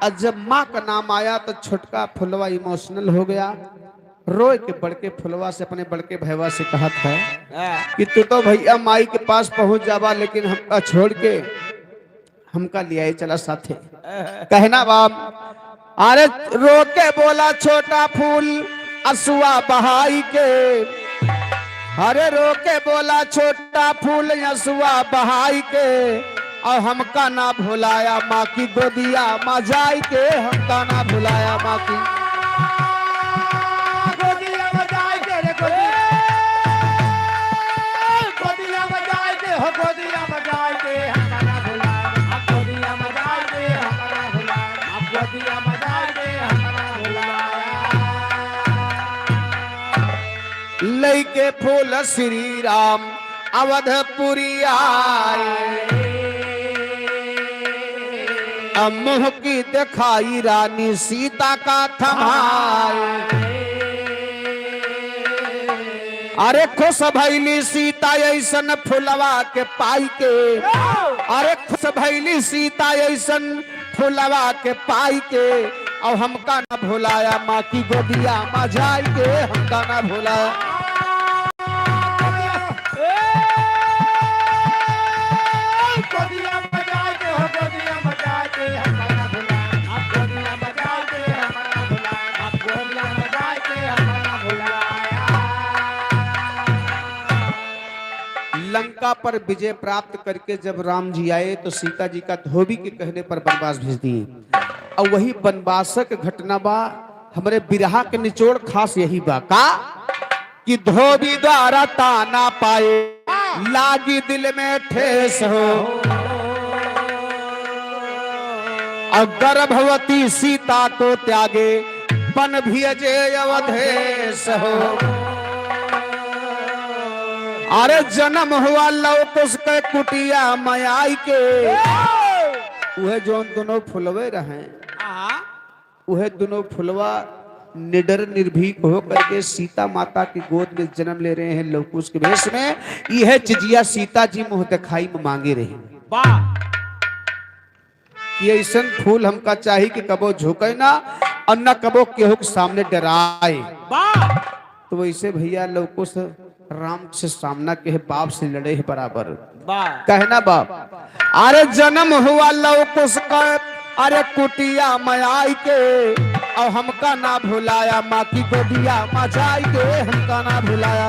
और जब माँ का नाम आया तो छोटका फुलवा इमोशनल हो गया, रोए के बड़के फुलवा से अपने बड़के भैया से कहा था कि तू तो भैया माई के पास पहुंच जावा लेकिन हमका छोड़ के हमका लिया चला साथे। कहना बाप अरे रोके बोला छोटा फूल असुआ बहाई के अरे रोके बोला छोटा फूल असुआ बहाई के और हमका ना भुलाया माँ की गोदिया माँ जाई के हमका ना भुलाया माँ की गोदिया बजाए के रे गोदिया बजाए के हो गोदिया बजाए के हमारा भुलाया गोदिया बजाए के हमारा भुलाया गोदिया बजाए के हमारा भुलाया लइके फूल श्री राम अवधपुरी आए मुँह की दिखाई रानी सीता का थमाए अरे खुश भैली सीता ऐसन फुलवा के पाई के अरे खुश भैली सीता ऐसन फुलवा के पाई के और हमका ना भुलाया माँ की गोदिया माँ जाई के हमका ना भुलाया गोदिया बजाए के हो गोदिया बजाए के हमारा भुलाया गोदिया बजाए के हमारा भुलाया गोदिया बजाए के हमारा भुलाया। लंका पर विजय प्राप्त करके जब राम जी आए तो सीता जी का धोबी के कहने पर वनवास भेज दिए और वही वनवासक घटना बा हमारे बिरहा के निचोड़ खास यही बा का कि धोबी द्वारा ताना पाए लागी दिल में ठेस हो और गर्भवती सीता को त्यागे पन भेजे अवधेश हो अरे जन्म हुआ लव उसके कुटिया मयाई के वह जो दोनों फुलवे रहे वह दोनों फुलवा निडर निर्भीक होकर के सीता माता की गोद में जन्म ले रहे हैं लवकुश के वेश में। यह चिजिया सीता जी मुँह दिखाई में मांगे रही ये ऐसा फूल हमका चाहिए कि कबो झुके ना और न कबो केहू के सामने डराए। तो वैसे भैया लवकुश राम से सामना के बाप से लड़े है बराबर कहना बाप अरे जन्म हुआ लवकुश का अरे कुटिया मयाई के और हमका ना भुलाया, माँ की गोदिया मचाई के हमका ना भुलाया।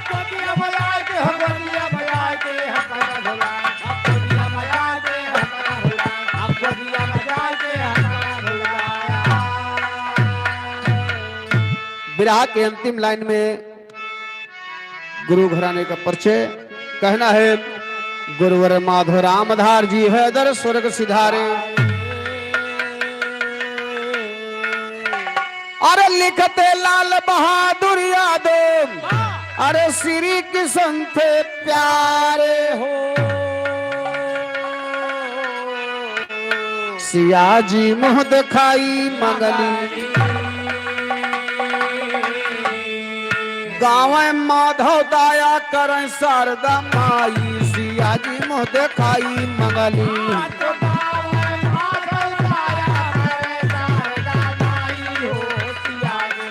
गोदिया बजा के हम गोदिया बजा के हम कना भुला, गोदिया बजा के हम कना भुला, हम गोदिया बजा के हम कना भुला। विरह के अंतिम लाइन में गुरु घराने का परिचय कहना है। गुरुवर माधव रामधार जी है दर स्वर्ग सिधारे, अरे लिखते लाल बहादुर यादव, अरे श्री किशन थे प्यारे हो। सिया जी मुँह दिखाई मंगली, गाँव माधव दाया करें शारदा माई। सिया जी मुँह दिखाई मंगली, तो गाँव में माधव दाया करे शारदा माई हो, सिया जी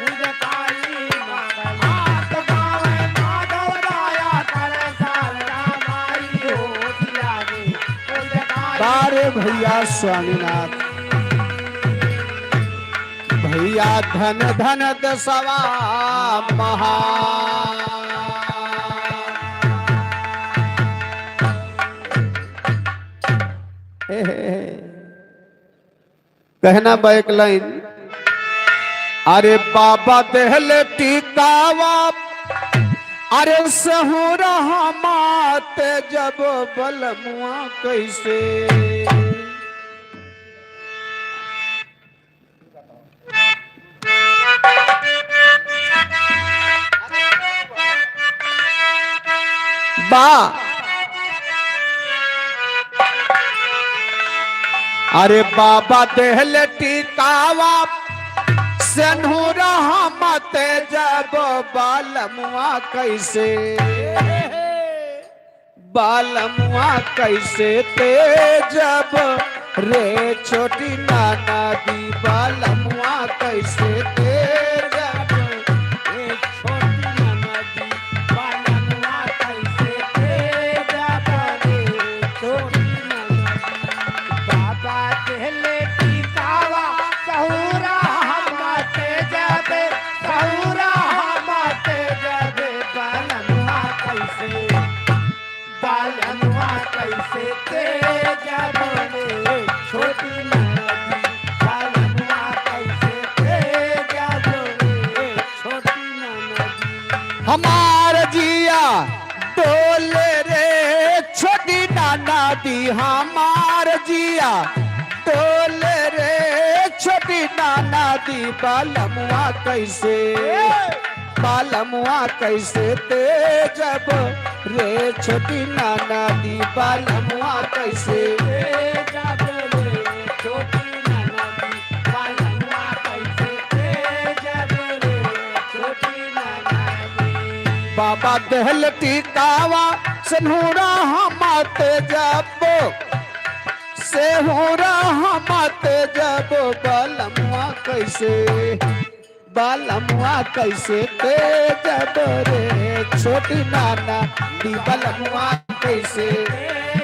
मुझे काई मंगला। तो गाँव में माधव दाया करे शारदा माई हो, सिया जी मुझे काई। बारे भैया स्वामीनाथ भैया धन धन दसवा महा। कहना बैक लाइन, अरे बाबा देहले टीकावा, अरे सहुरा माते जब बलमुआ कैसे। बा अरे बाबा देहले टीकावा, सनहुरा मते जब बालमुआ कैसे। बालमुआ कैसे ते जब रे छोटी नाना दी। बालमुआ कैसे ते जब रे छोटी नाना दी। बालमुआ कैसे ते जब रे छोटी नाना दी। बाबा देहले टीकावा, सहुरा हमते जब, सहुरा हमते जब। बालमुआ कैसे, बालमुआ कैसे ते जब रे छोटी नाना दी। बालमुआ कैसे ते जब रे छोटी नाना दी। हमार जिया डोले रे छोटी नाना दी। हमार जिया डोले रे छोटी नाना दी। बालमुआ कैसे, बालमुआ कैसे ते जब रे छोटी नाना दी। बालमुआ कैसे जब रे छोटी नाना दी। बालमुआ कैसे ते जब रे छोटी नाना दी। बाबा दहल टीकावा, सनहुरा हमते जब, सेहुरा हमते जब। बालमुआ कैसे, बालमुआ कैसे ते जब रे छोटी नाना दी। बालमुआ कैसे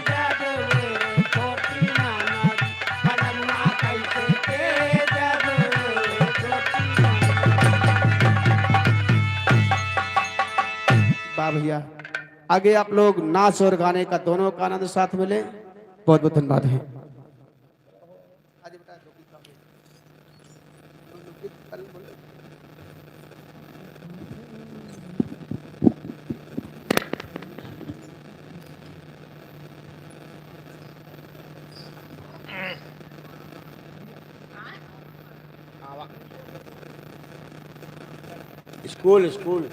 जब रे छोटी नाना दी। बालमुआ कैसे ते जब रे छोटी वाह भैया। आगे आप लोग नाच और गाने का दोनों का आनंद साथ मिले। बहुत बहुत धन्यवाद है। स्कूल स्कूल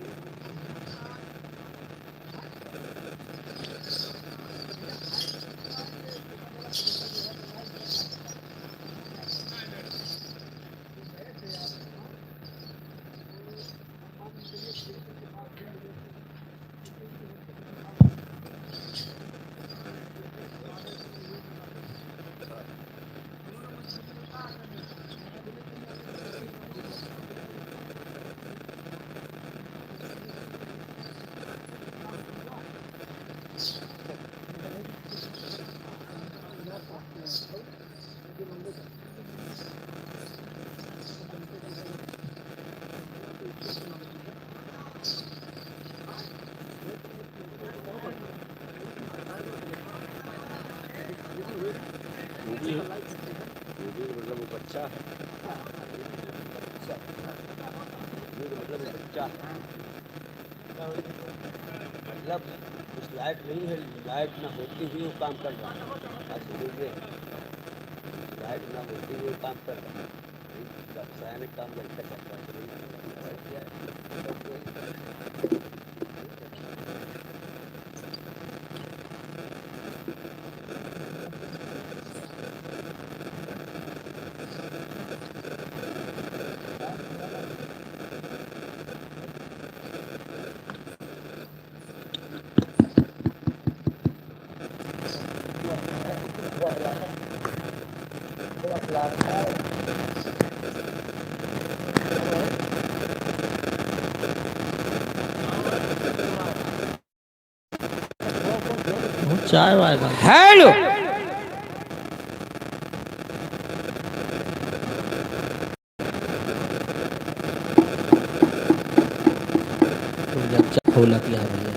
मतलब उस लायक नहीं है, लायक ना होती हुई वो काम कर रहा है। आज समझिए, लायक ना होती हुई वो काम कर रहा है। सयाने काम लड़का करता है, तो नहीं किया है। चाय वाय हेलो, खोला किया भैया।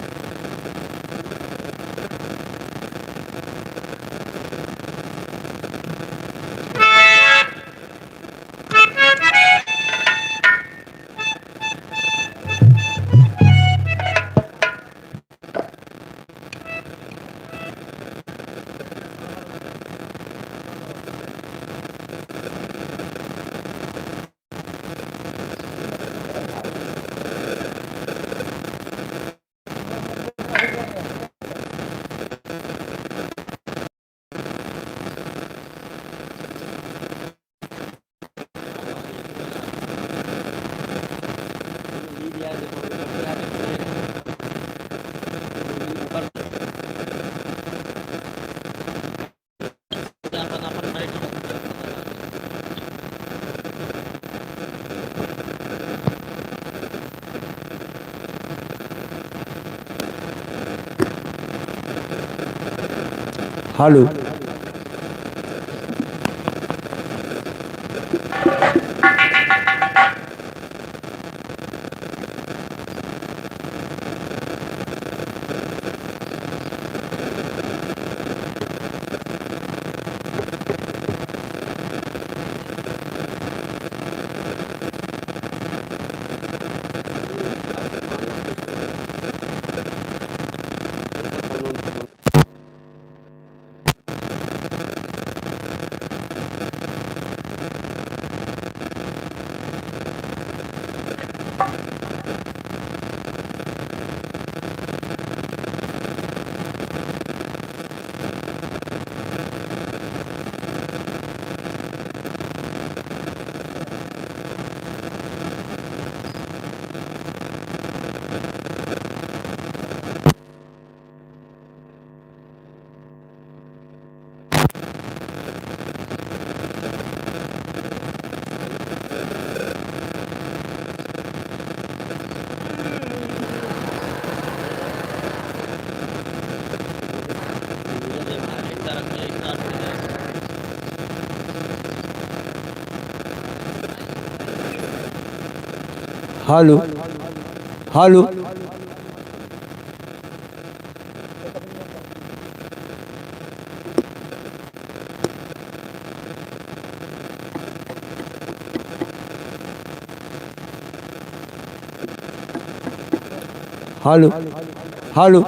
Hello, hello, hello, hello,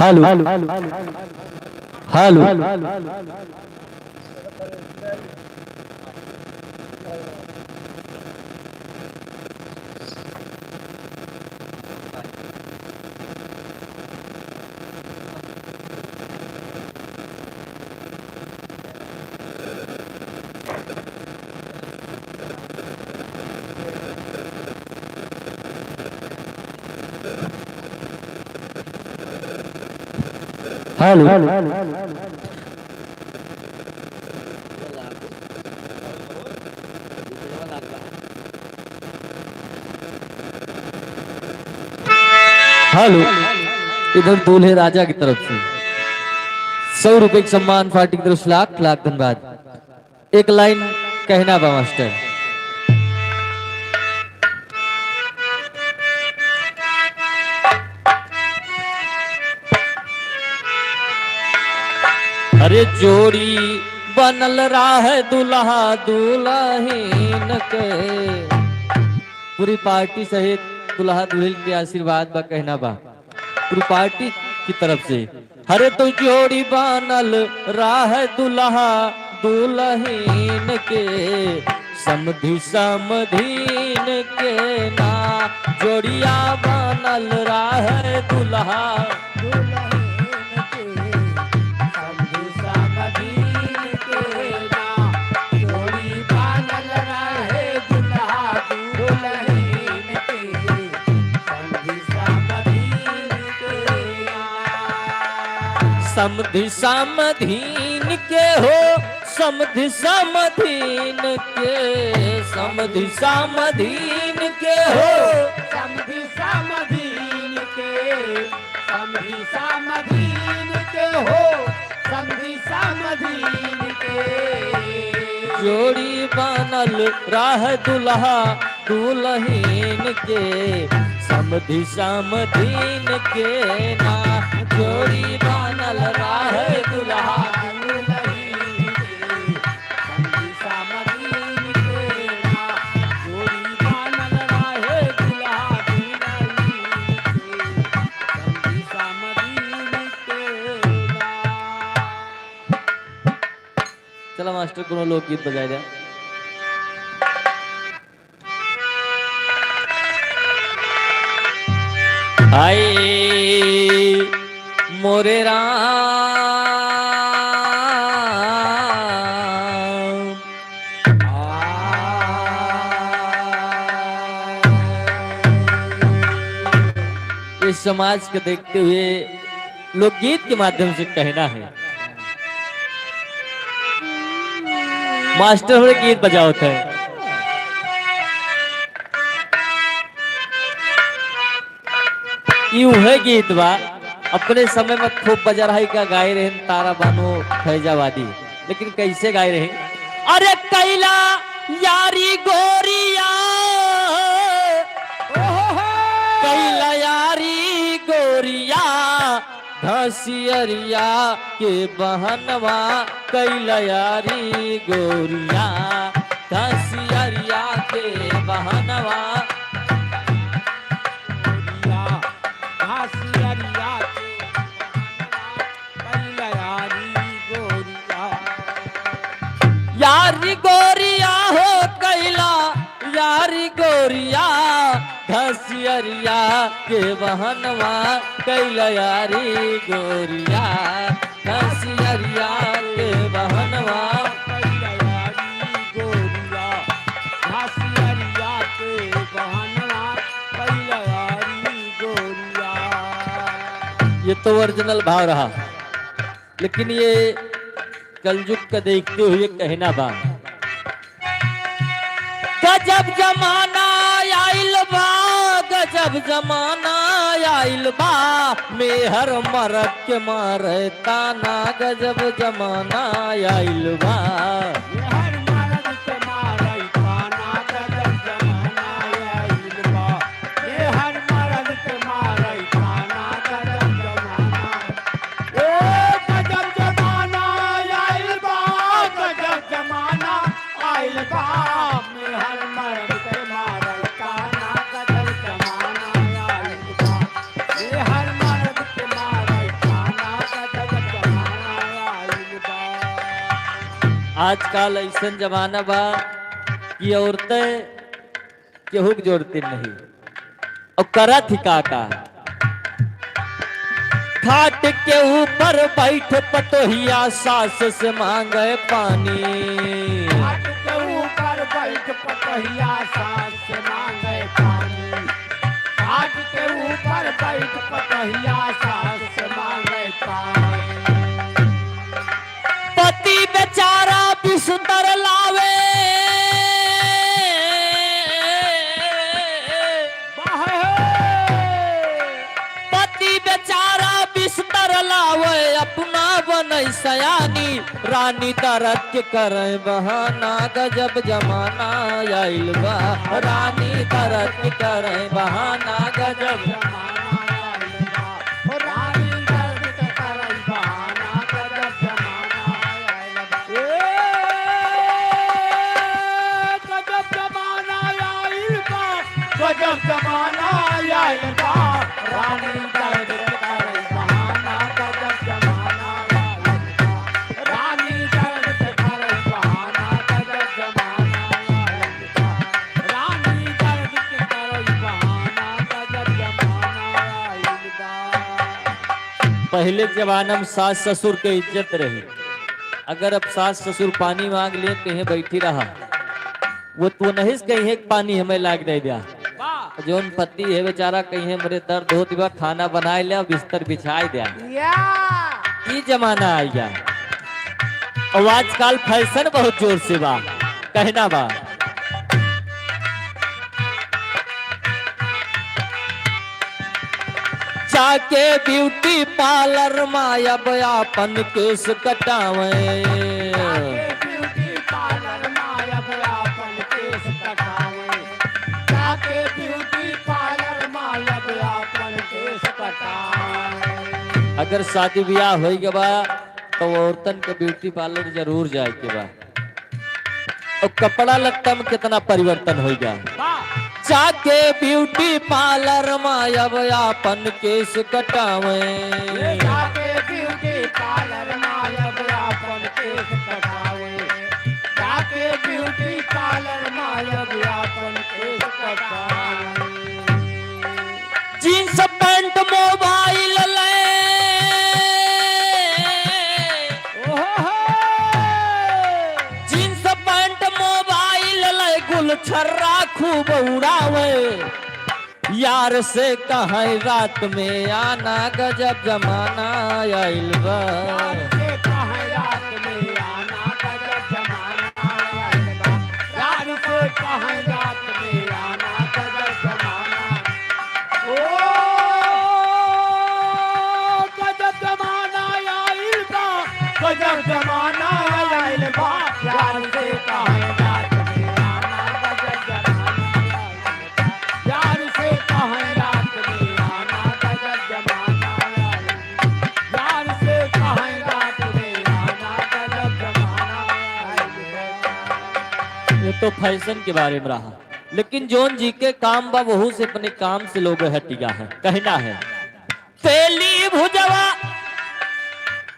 hello, hello, hello, hello, hello, इधर दूल्हे राजा की तरफ से 100 रुपए के सम्मान, पार्टी की तरफ से लाख लाख धन्यवाद। एक लाइन कहना बा मास्टर। अरे जोड़ी बनल राह दुल्हा दुल्हीन के। पूरी पार्टी सहित दुल्हा दुल्हन के आशीर्वाद बा कहना बा पूरी पार्टी की तरफ से। अरे तो जोड़ी बनल राह दुल्हा दुल्हीन के समधि समधीन के ना। जोड़िया बनल राह दुल्हा समधि समधीन के हो समधि समधीन के समधि समधीन के हो समधि समधीन के समधि समधीन के हो समधि समधीन के। जोड़ी बनल राह दुल्हा दुल्हीन के समधि समधीन के ना। जोड़ी बनल राह दुल्हा दुल्हीन के समधि समधीन के ना। जोड़ी बनल राहे दुल्हा दुल्हीन के समधि समधीन के ना। चला मास्टर कोनो लोकगीत बजाए दे। आई मोरे राम इस समाज को देखते हुए लोकगीत के माध्यम से कहना है मास्टर हो गीत बजाओ थे। यू है गीत बा अपने समय में खूब बजा रहा का गाय रहे तारा बानो फैजाबादी। लेकिन कैसे गाय रहे? अरे कैला यारी गोरिया कैला यारी गोरिया घसियरिया के बहनवा कैला यारी गोरिया घसियरिया के बहनवा यारी गोरिया हो कैला यारी गोरिया घसियरिया के बहनवा कैला यारी गोरिया घसियरिया के बहनवा कैला यारी गोरिया घसियरिया के बहनवा कैला यारी गोरिया। ये तो ओरिजिनल भाव रहा लेकिन ये कलयुग का देखते हुए कहना बा गजब जमाना आइल बा गजब जमाना आइल बा मेहर मरद के मारे ताना गजब जमाना आइल बा। हर मर्द के मारे ताना गजब जमाना आइल बा। ये हर मर्द के मारे ताना गजब जमाना ओ गजब जमाना आइल बा गजब जमाना आइल बा। मैं हर मर्द के मारे ताना गजब जमाना आइल बा। ये हर मर्द के मारे ताना गजब जमाना आइल बा। आजकल ऐसा जमाना बा कि औरतें केहू के जोड़ती नहीं और करत ही का खाट के ऊपर बैठ पटोहिया सास से मांगे पानी। घाट के ऊपर बैठ पटहिया सास से मांगे पानी। घाट के ऊपर बैठ पटहिया सास से मांगे पानी। पति बेचारा बिस्तर लावे पति बेचारा बिस्तर लावे अपना बनै सयानी रानी दरद के करे बहाना गजब जमाना आइल बा। रानी दरद के करे बहाना गजब रानी दर्द के करई बहाना गजब जमाना पहले जमाना में सास ससुर के इज्जत रही। अगर अब सास ससुर पानी मांग ले कहीं बैठी रहा, वो तो नहीं कहीं है पानी हमें लाग दे दिया। जोन पति है बेचारा कहीं है मेरे दर्द होती बा खाना बनाए लिया बिस्तर बिछाए दिया। ये जमाना आ गया। और आजकल फैशन बहुत जोर से बा कहना बा। जाके ब्यूटी पार्लर मायब अपन केस कटावे, ब्यूटी पार्लर मायब अपन केस कटावे, जाके ब्यूटी पार्लर मायब अपन केस कटावे। अगर शादी ब्याह हो के बा तो औरतन के ब्यूटी पार्लर जरूर जाए के बा। और कपड़ा लगता में कितना परिवर्तन हो गया। जाके ब्यूटी पार्लर मायब अपन केस कटावे, जाके ब्यूटी पार्लर मायब अपन केस कटावे, जाके ब्यूटी पार्लर मायब अपन केस कटावे। जींस पैंट मोबाइल ले, जींस पैंट मोबाइल ले गुलछर्रा खूब उड़ावे, यार से कहे रात में आना गजब जमाना आइल बा। यार से कहे रात में आना गजब जमाना आइल बा, यार से कहे रात में आना गजब जमाना। ओ गजब जमाना आइल बा, गजब जमाना आइल बा, यार से कहे रात में आना गजब जमाना आइल बा, यार से कहे रात में आना गजब जमाना आइल बा, यार से कहे रात में आना गजब जमाना आइल बा। ये तो फैशन के बारे में रहा, लेकिन जोन जी के काम बा वहू से अपने काम से लोग हटिया है। कहना है तेली भुजवा,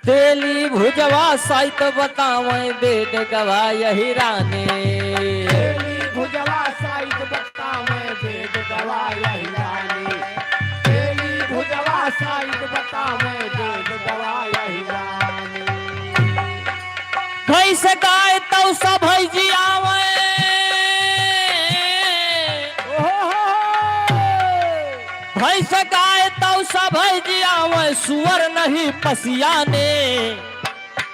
तेली भुजवा साइत बतावे वेद गवा यही राने, तेली भुजवा साइड बतावे वेद गवाया हिरानी, तेली भुजवा साइड बतावे वेद गवाया हिरानी। भैंस गाय तो सब जी आवे, भैंस गाय तो सब जी आवे, सुअर नहीं पसियाने,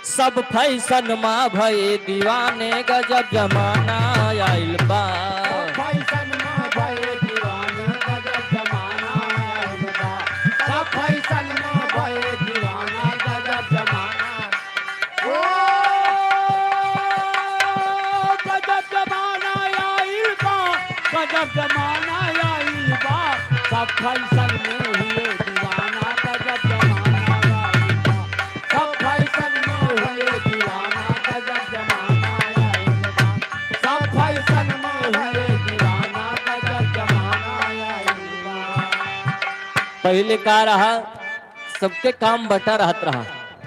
सब फैशन माँ भय दीवाने गजब जमाना आइल बा। फैशन में भये दीवाना गजब जमाना आइल बा, सब फैशन में भये दीवाना गजब जमाना। ओ गजब जमाना आइल बा, गजब जमाना आइल बा, सब फैशन में हुए दीवाना गजब जमाना आइल बा, सब फैशन में हुए दीवाना गजब जमाना आइल बा, सब फैशन में हुए दीवाना गजब जमाना आइल बा। पहले का रहा सबके काम बटा रहत रहा।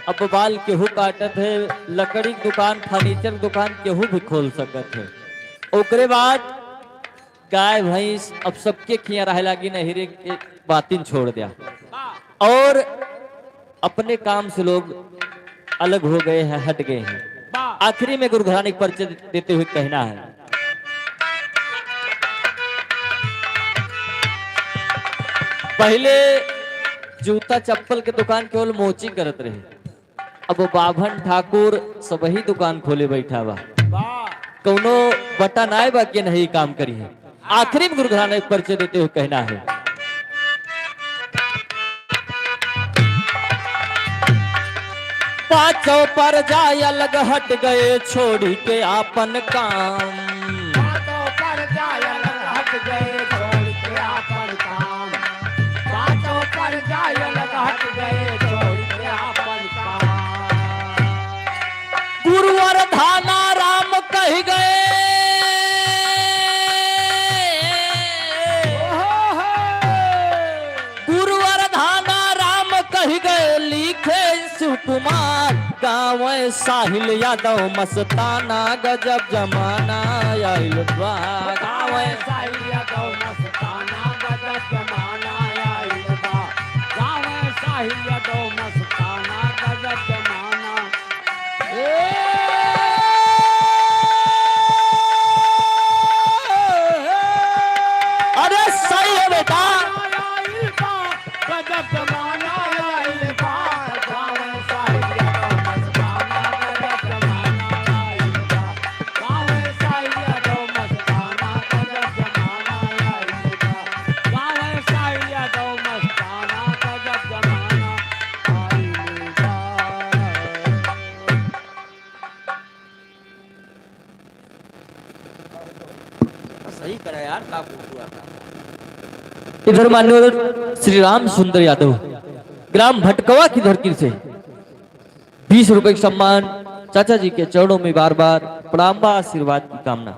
अब बाल केहू काटत है, लकड़ी की दुकान फर्नीचर की दुकान केहू भी खोल सकत है। ओकरे बाद गाय भैंस अब सबके खिया रहे लगी, नहरे के बातिन छोड़ दिया और अपने काम से लोग अलग हो गए हैं, हट गए हैं। आखिरी में गुरु घराने का परिचय देते हुए कहना है पहले जूता चप्पल के दुकान केवल मोची करत रहे, अब बाभन ठाकुर सब ही दुकान खोले बैठा बा, कौनो बटा नाय बा के नहीं काम करी है। आखिरी में गुरु घराने का परिचय देते हुए कहना है पाँचों पर जाय अलग हट गए छोड़ी के आपन काम, बातों पर जायल हट गए छोड़ के आपन काम, बातों पर जायल हट गए छोड़ के आपन काम। गुरुवर धाना राम कह गए, गुरुवर धाना राम कह गए लिखे सुकुमार, गाँव साहिल यादव मस्ताना गजब जमाना आइल बा। गाँव साहिल यादव मस्ताना गजब जमाना आइल बा, गाँव साहिल यादव मस्ताना करे यार का फोटो आता इधर मान्यवर श्री राम सुंदर यादव ग्राम भटकवा की धरती से 20 रुपए का सम्मान चाचा जी के चरणों में बार बार प्रणाम व आशीर्वाद की कामना।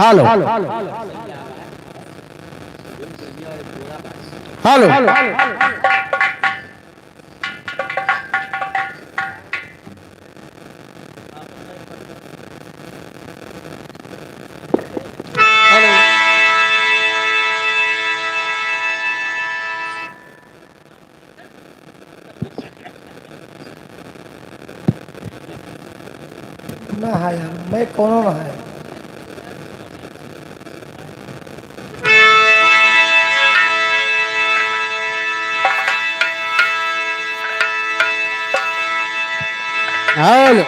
हेलो हेलो ना है यार, मैं कौन है? हेलो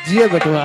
जिए बटुआ।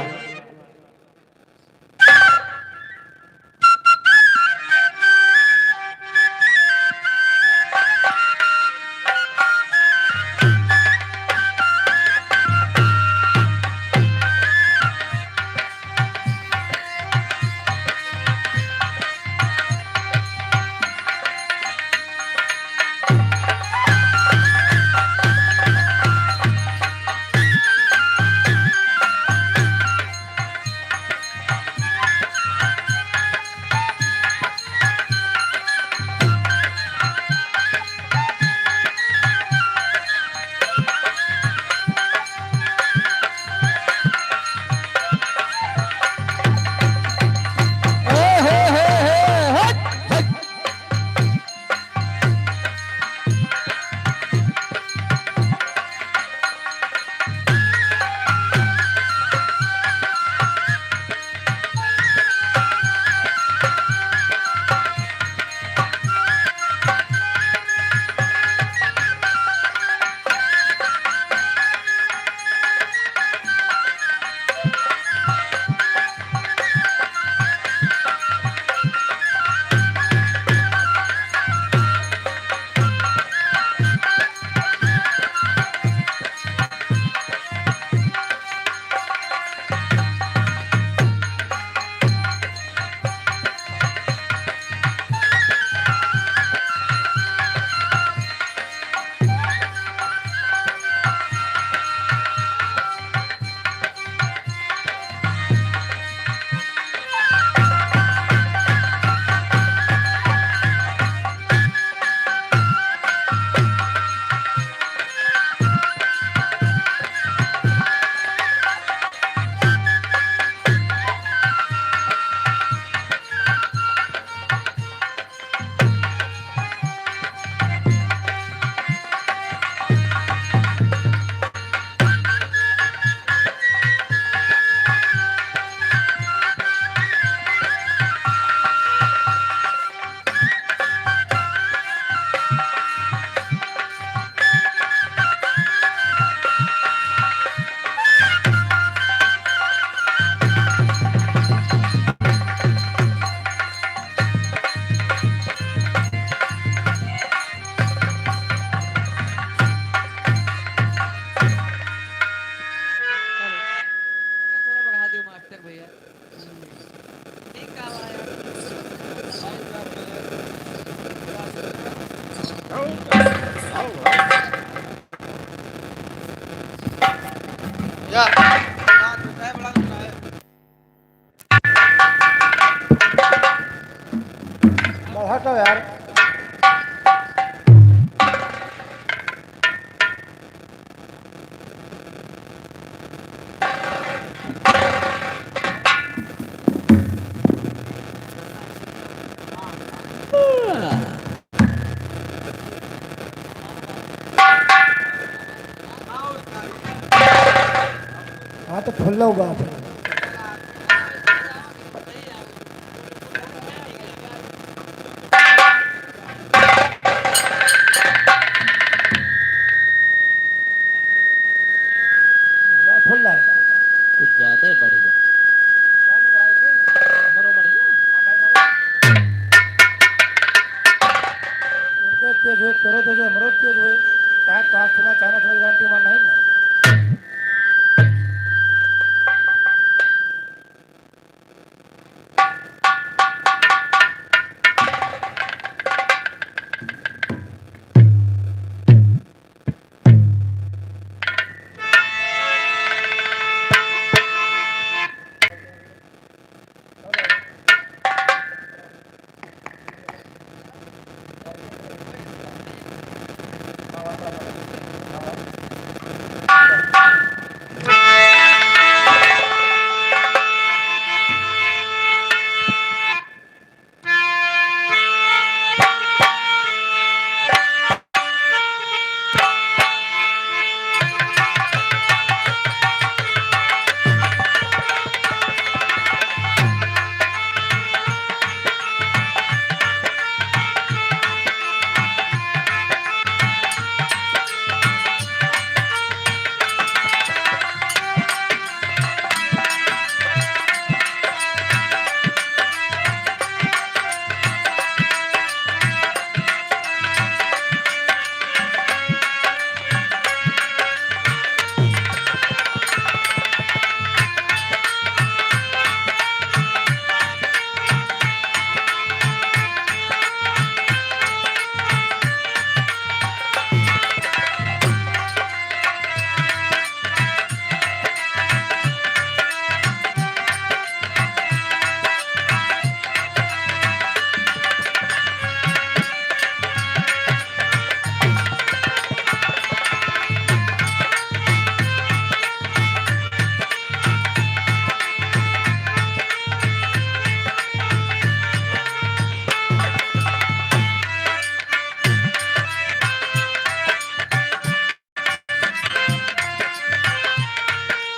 हटो यार। हाँ तो फुल्ला हुआ फिर। फुल्ला है। कुछ ज्यादा ही बढ़ गया। हमारो बढ़ गया। उनके तेज हुए तोरो तेज हुए हमरो तेज हुए चाहे काश सुना चाहे थोड़ी गारंटी मान नहीं ना।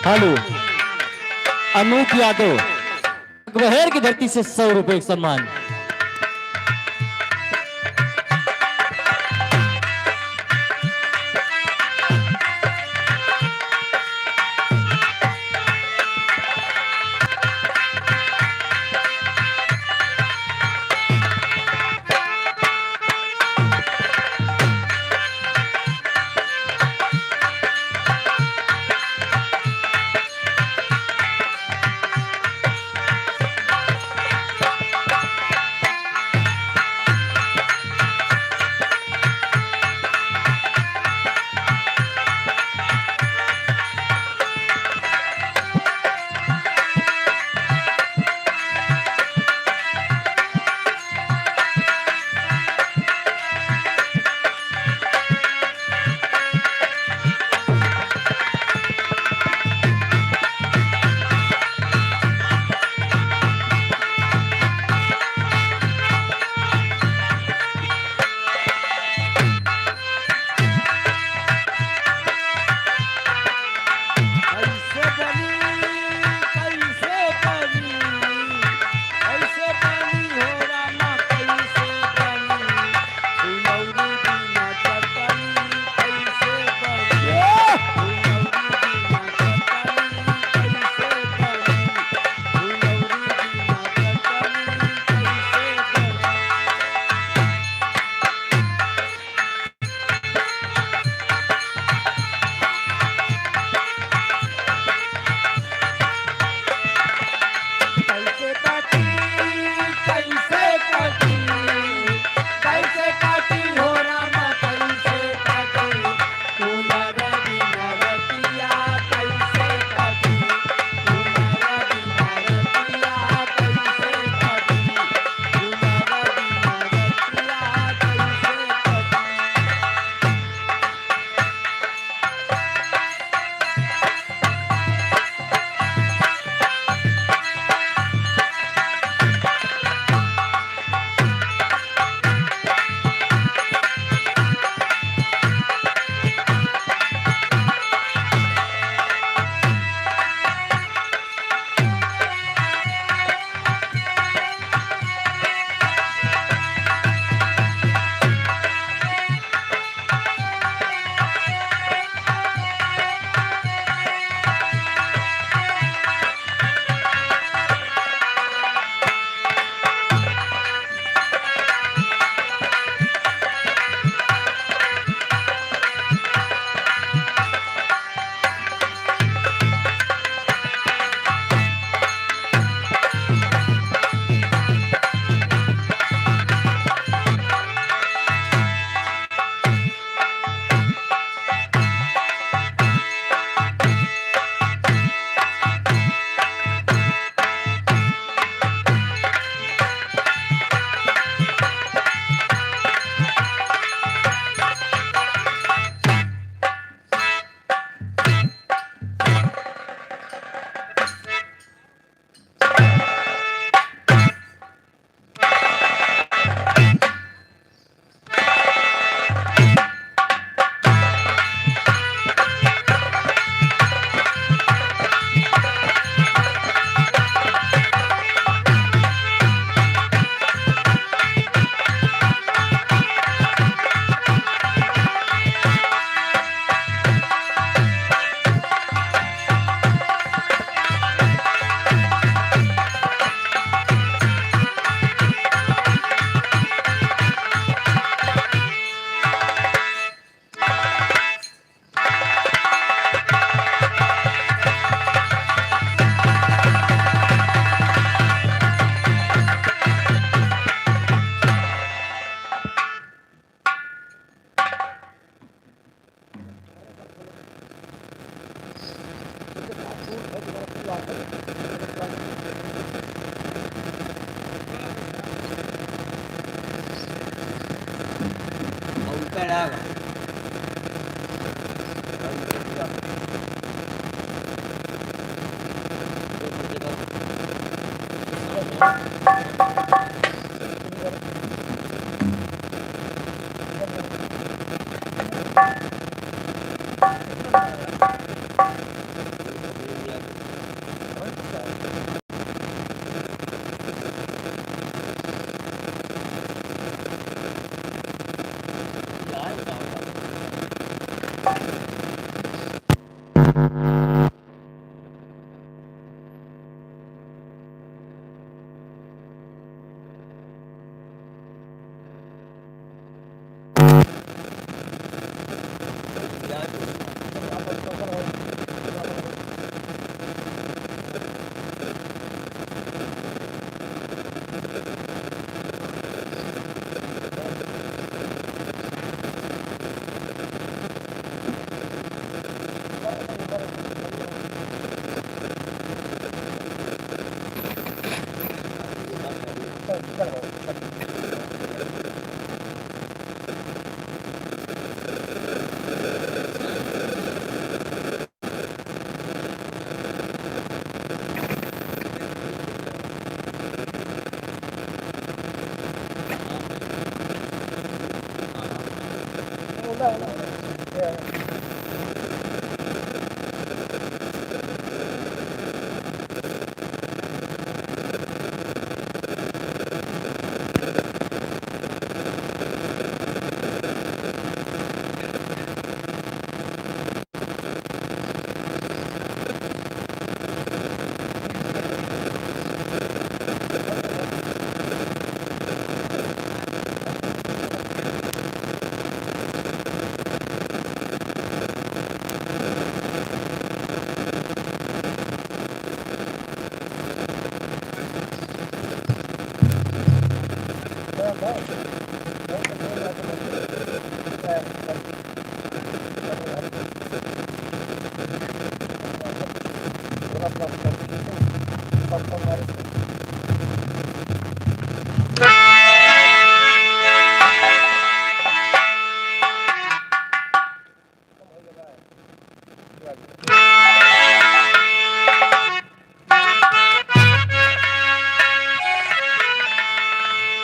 हेलो, अनूप यादव, बहेर की धरती से 100 रुपए सम्मान।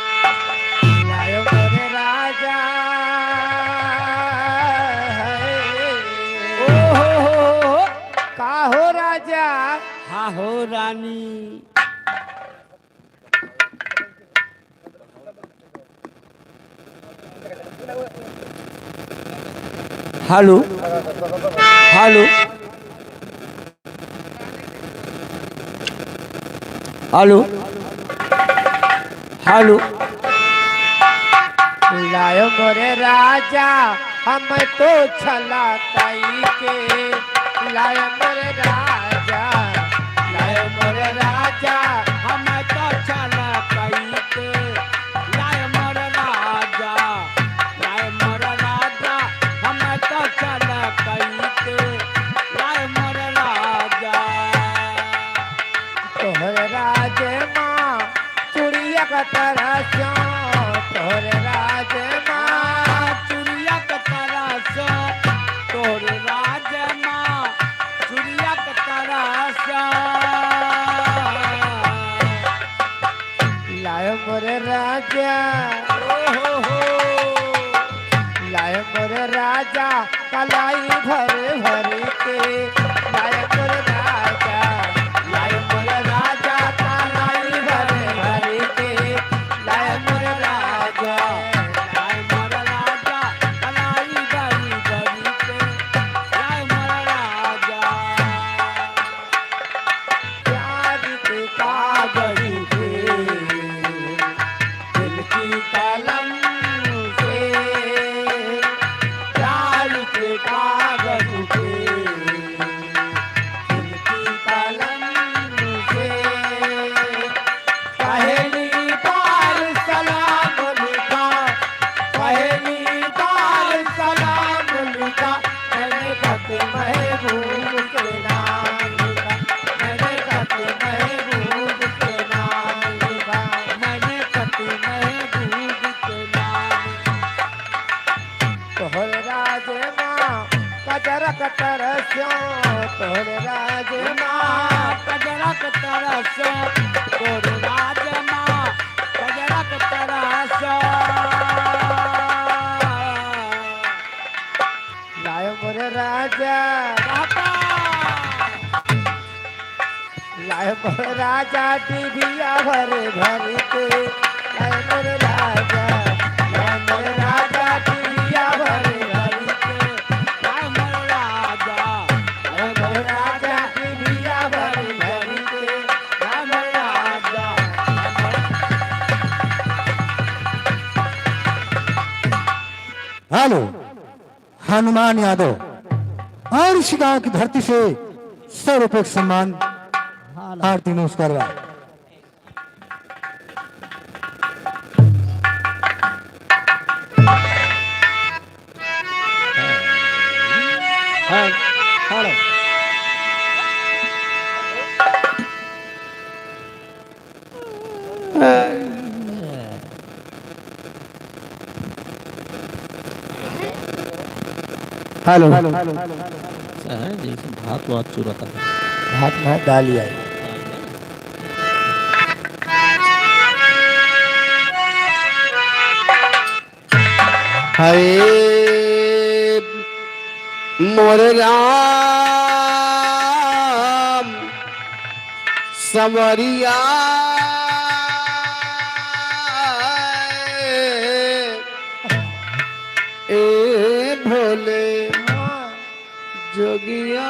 लायो मोरे राजा ओ हो, का हो राजा हाँ हो रानी। हेलो हेलो हेलो हेलो लायो मोरे राजा हम तो छला ताई के लायो मोरे राजा लायो मोरे राजा हम तो चला कई के लाए मोर राजा, लाए मोर राजा, हम तो चला कई के लाए मोर राजा। तोहरे राजे माँ चुड़िया का तरह तोहरे राजे माँ चुड़िया के तरह से तोरे राज माँ चुड़िया के तरह से लायो मोरे राजा लायो मोरे राजा कलाई भरे भरे के लायो मोरे राजा लायो मोरे राजा कलाई भरे भरे के लायो मोरे राजा लाए मोर राजा कलाई गई गई के लाए मोर राजा। प्यार के कागज पे दिल की कलम से प्यार के कागज पे मोर राजा टीबिया भर भर के आए मोर राजा टीबिया भर भर के जय मोर राजा आए मोर राजा टीबिया भर भर के जय मोर राजा हेलो, हनुमान यादव और इस गांव की धरती से 100 रुपए का सम्मान आरती नमस्कार बा। हाँ, हेलो। हेलो, जैसे भात वात चुराता है। हाथ में डाली आई हरे मोर राम समरिया ए भोले जोगिया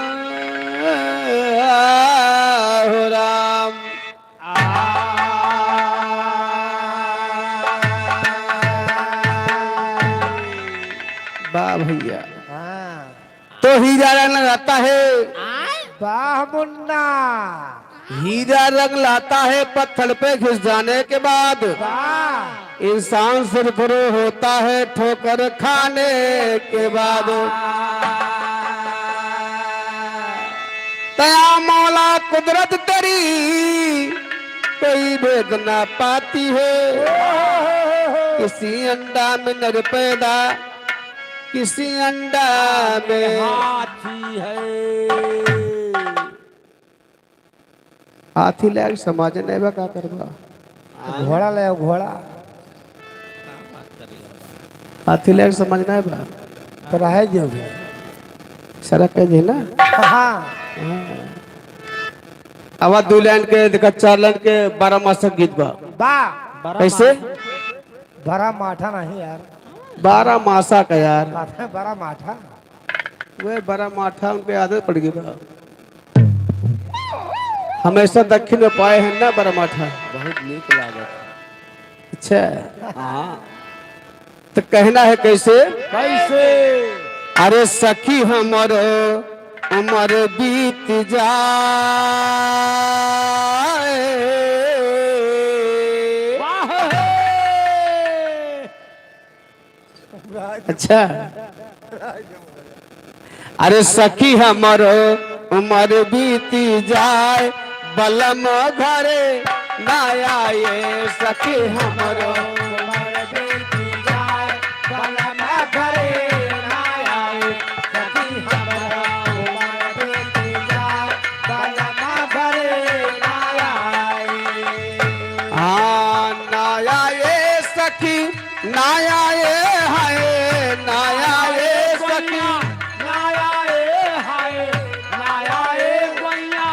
हो राम वाह भैया हाँ तो हीरा रंग लगाता है वाह मुन्ना हीरा रंग लाता है पत्थर पे घिस जाने के बाद वाह इंसान सुरखरू होता है ठोकर खाने के बाद तया मौला कुदरत तेरी कोई भेद ना पाती है किसी अंडा में नर पैदा किसी अंडा में हाथी है हाथी लायक समाज नहीं बा का करबा घोड़ा ले आओ, घोड़ा हाथी लायक समझ नहीं बा तो रहे जो भी सड़क के जे ना हाँ आवाज 2 लाइन के देखा 4 लाइन के 12 मासक गीत बा वाह कैसे बड़ा माठा नहीं यार 12 मासा का यार माठा है बड़ा माठा वे 12 माठा उनके आदत पड़ गई बा हमेशा दक्षिण में पाए हैं ना 12 माठा बहुत नीक लागत अच्छा हाँ तो कहना है कैसे कैसे अरे सखी हमर उमर बीत जाए वाह है अच्छा अरे सखी हमर उमर बीती जाए बलम घरे ना आए सखी हमर हाँ ना आए सखी ना आए हाय ना आए सखी नाया ए हाय नाया ए गैया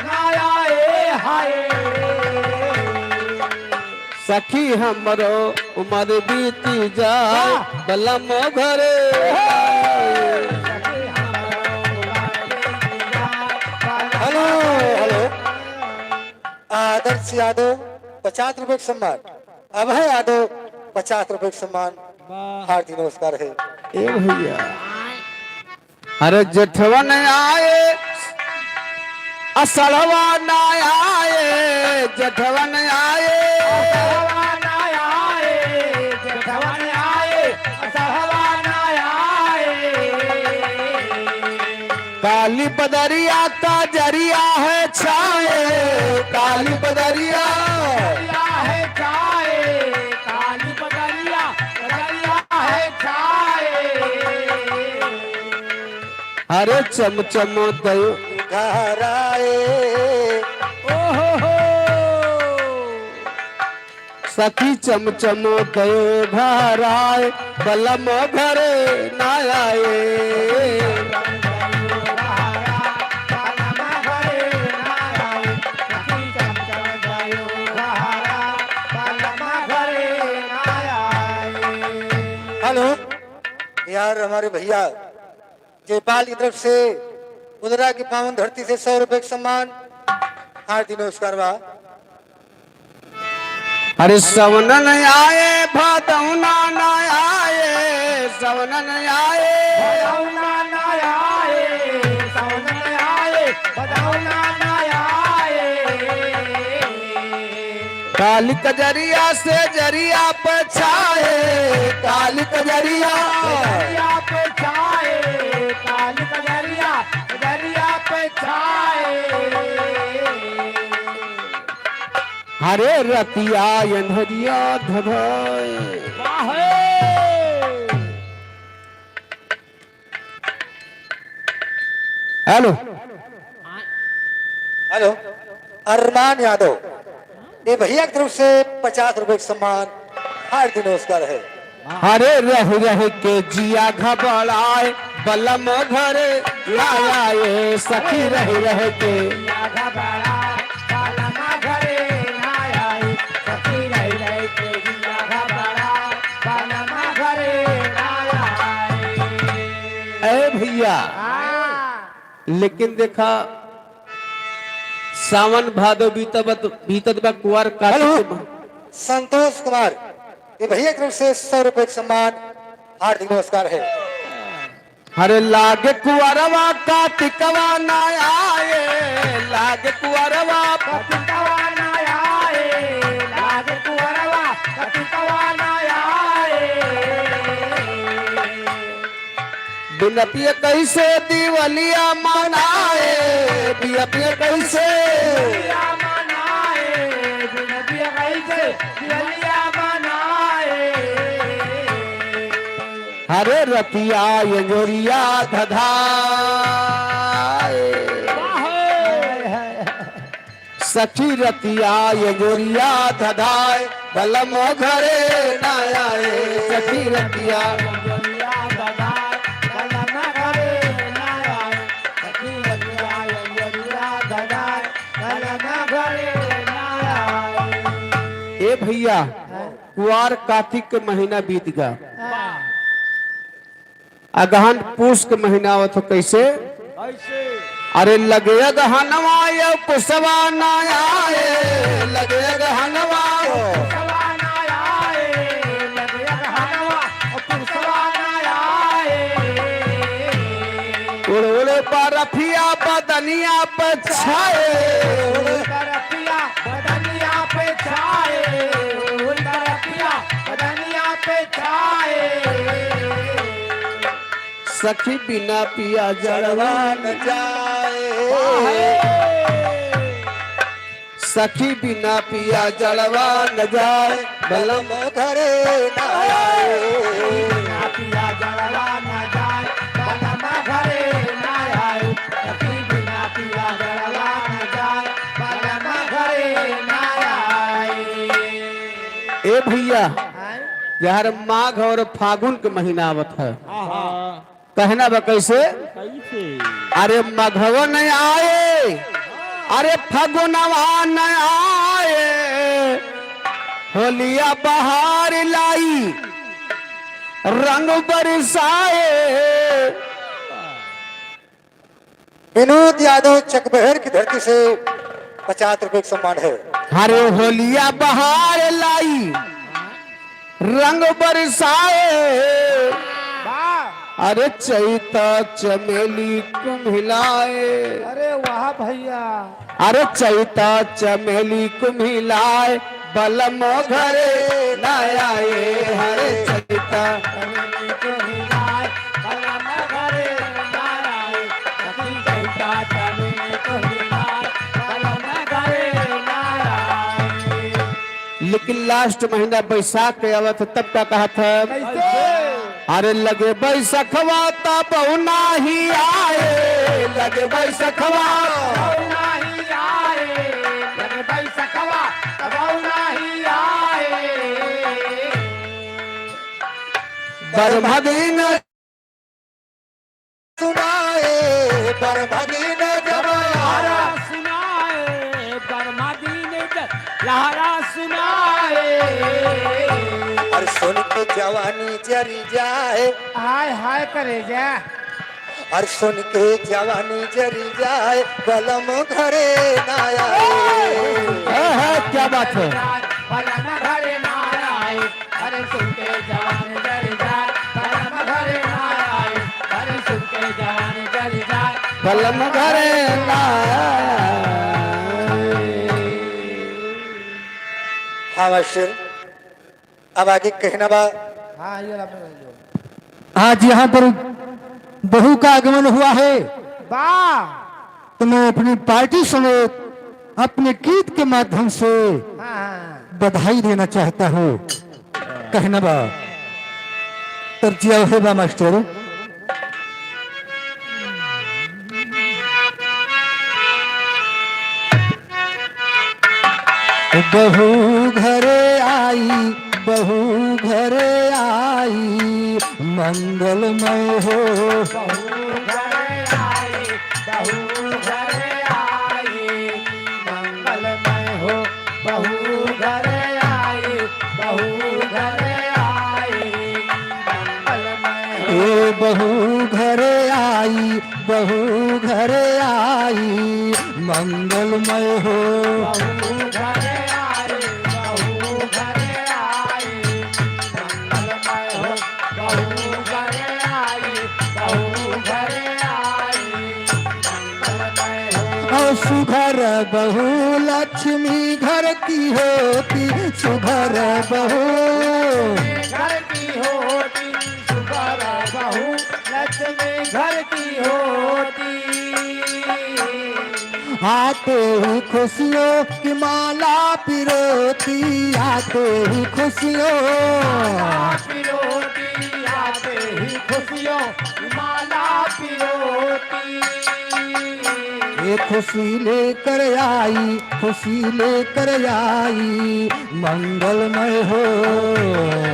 नाया ए हाय सखी हमरो उमर बीती जाए बलम घरे हेलो, हेलो। आदर्श यादव 50 रुपए का सम्मान, अभय यादव 50 रुपए का सम्मान हार्दिक नमस्कार है। ए भैया अरे जेठवन आए असड़वा ना आए जेठवन आए काली बदरिया का जरिया है छाए काली बदरिया अरे चमचम दयो घर आए सखी चमचम दयो घर आए बलम घरे ना आए यार हमारे भैया जयपाल की तरफ से उदरा की पावन धरती से 100 रुपए का सम्मान हार्दिक नमस्कार बा। अरे सवनन आए भादौना न आए, सवनन आए बदौना ना आए, सावन न आए, बदौना ना आए। काली कजरिया से जरिया पछाए, काली कजरिया दरिया पे छाए, काल कजरिया दरिया पे छाए। हरे रतिया अंधरिया धधाए। हेलो हेलो अरमान यादव, ये भैया की तरफ से 50 रुपए का सम्मान हार्दिक नमस्कार है। हरे रह रह के जिया घबराए, बलम घरे लाए सखी रह रह के। यादा बड़ा बालमा घरे ना आए, सखी रह रह के यादा बड़ा बालमा घरे ना आए। ए भैया लेकिन देखा सावन भादो बीतत बा कुआर कार्तिक। संतोष कुमार, ये भैया की तरफ से 100 रुपए का सम्मान हार्दिक नमस्कार है। हरे लागे कुआरवा कार्तिकवा ना आए, लागे कुआरवा कतिकवा ना आए, लाग कुंवरवा कतिकवा ना आए। बिनतिया कैसे दिवलिया मनाए, बिनतिया कैसे दिया मनाए, बिन दिया कैसे दिया मनाए। हरे रतिया यजोरिया धधाए, सखी रतिया यजोरिया धधाए, बलम घरे ना आए सखी रतिया। यंजरिया गदाय, कलमा घरे ना आए, सखी रतिया यंजरिया गदाय, कलमा घरे ना आए। ए भैया कुआर कार्तिक के महीना बीत गया, अगहन पूस के महीना आवत हो कैसे। अरे लगे गहनवा ये पुसवा ना आए, लगे गहनवा पुरसवा ना आए, लगे गहनवा पुरसवा ना आए। उड़ उड़ बरफिया बदनिया पछाए, करपिया बदनिया पे छाए, करपिया बदनिया पे छाए। सखी बिना पिया जड़वा न जाए, सखी बिना पिया जड़वा न जाए, बलम घरे ना आए। बिना पिया जलवा न जाए, बलमा घरे ना आए, सखी बिना पिया जलवा न जाए, बलमा घरे ना आए। ए भैया यार माघ और फागुन के महीना आवत है, कहना बा कैसे। अरे मघवा नहीं आए, अरे फगुनवा न आए, होलिया बहार लाई रंग बरसाए। विनोद यादव चकबहर की धरती से 50 रुपए का सम्मान है। अरे होलिया बहार लाई रंग बरसाए, अरे चैता चमेली कुम्हिलाए, अरे वाह भैया, अरे चैता चमेली कुम्हिलाए, बलम घरे न आए। हरे चैता लेकिन लास्ट महीना बैसाख के आवत है, तब क्या कहा था। अरे लगे बैसखवा तब नाही आए, लगे बैसखवा बरमदीन सुनाए, बरमदीन लहरा सुनाए, बर्मा दीन लहरा सुनाए। और सुन के जवानी जरी जाए, हाय हाय करे जा। और सुन के जवानी जरी जाए, बलम घरे ना आए। क्या बात है। बलम घरे ना आए, अरे सुन के जवान जल जाए, बलम घरे ना आए, अरे सुन के जवान जल जाए, बलम घरे ना हाँ मास्टर, अब आगे कहना बा। हाँ ये आज यहाँ पर बहू का आगमन हुआ है, वाह। तो मैं अपनी पार्टी समेत अपने गीत के माध्यम से हाँ बधाई देना चाहता हूँ। कहना बा तरजिया है बा मास्टर। बहू घरे आई, बहू घरे आई, मंगलमय हो। बहू घरे आई, बहू घरे आई, मंगलमय हो। बहू घरे आई, बहू घरे आई, मंगलमय हो। ए बहू घरे आई, बहू घरे आई, मंगलमय हो। बहू घरे आई, बहू घरे आई, मंगलमय हो। बहू घरे आई, बहू घरे आई, मंगलमय हो। और सुघर बहू लक्ष्मी घर की होती, सुघर बहू घर की होती, सुघर बहू लक्ष्मी घर की होती। आते ही खुशियों की माला पिरोती, आते ही खुशियों पिरोती, आते ही खुशियों की माला पिरोती। ये खुशी लेकर आई, खुशी लेकर आई, मंगलमय हो।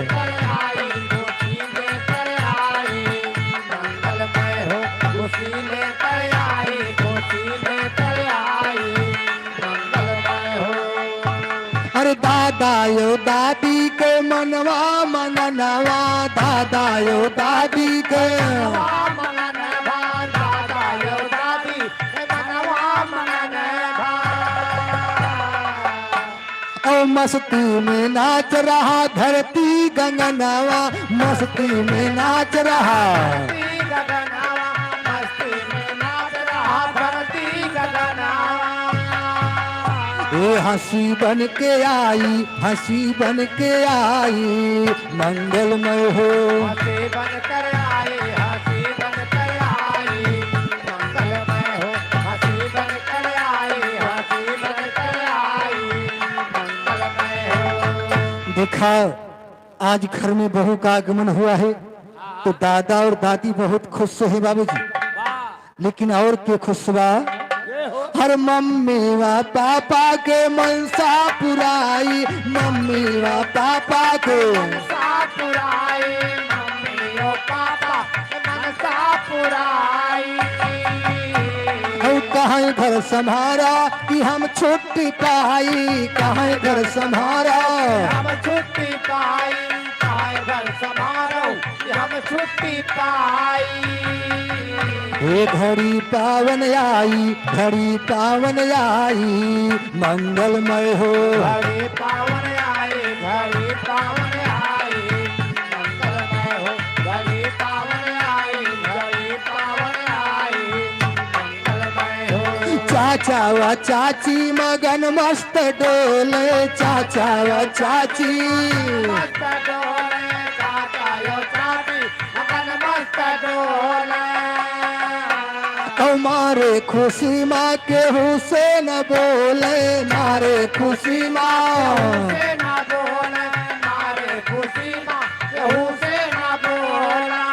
कर आई, खुशी लेकर आई, मंगलमय हो। खुशी लेकर आई, खुशी लेकर आई, मंगलमय हो। अरे दादा यो दादी के मनवा मननवा, दादा यो दादी के मनन भान, दादा यो दादी के मनवा मनन भान। ओ मस्ती में नाच रहा धरती गगनवा, मस्ती में नाच रहा। धरती गगनवा, मस्ती में नाच रहा धरती गगनवा। ये हंसी बन के आई, हंसी बन के आई, मंगलमय हो। हंसी बन कर आए, हंसी बन कर आई, मंगलमय हो। हंसी बन कर आई, हंसी बन कर आई, मंगलमय हो। देखा आज घर में बहू का आगमन हुआ है, तो दादा और दादी बहुत खुश है बाबूजी। लेकिन और के खुश बा, हर मम्मी व पापा के मनसा पुराई, मम्मी व पापा के मनसा पुराई, मम्मी और पापा के मनसा पुराई। और कहाँ घर संभारा कि हम छुट्टी पाई, कहाँ घर संभारा हम छुट्टी पाई, पाए घर समारोह कि हम छुट्टी पाई। ये घड़ी पावन आई, घड़ी पावन आई, मंगलमय हो। घड़ी पावन आए, घड़ी पावन आई, मंगलमय हो। घड़ी पावन आई, घड़ी पावन आई, मंगलमय हो। चाचा व चाची मगन मस्त डोले, चाचा व चाची मस्त डोले, चाचा यो चाची मगन मस्त डोले। और मारे खुशी माँ केहू से न बोले, मारे खुशी माँ से ना बोले, मारे खुशी माँ केहू से ना बोला।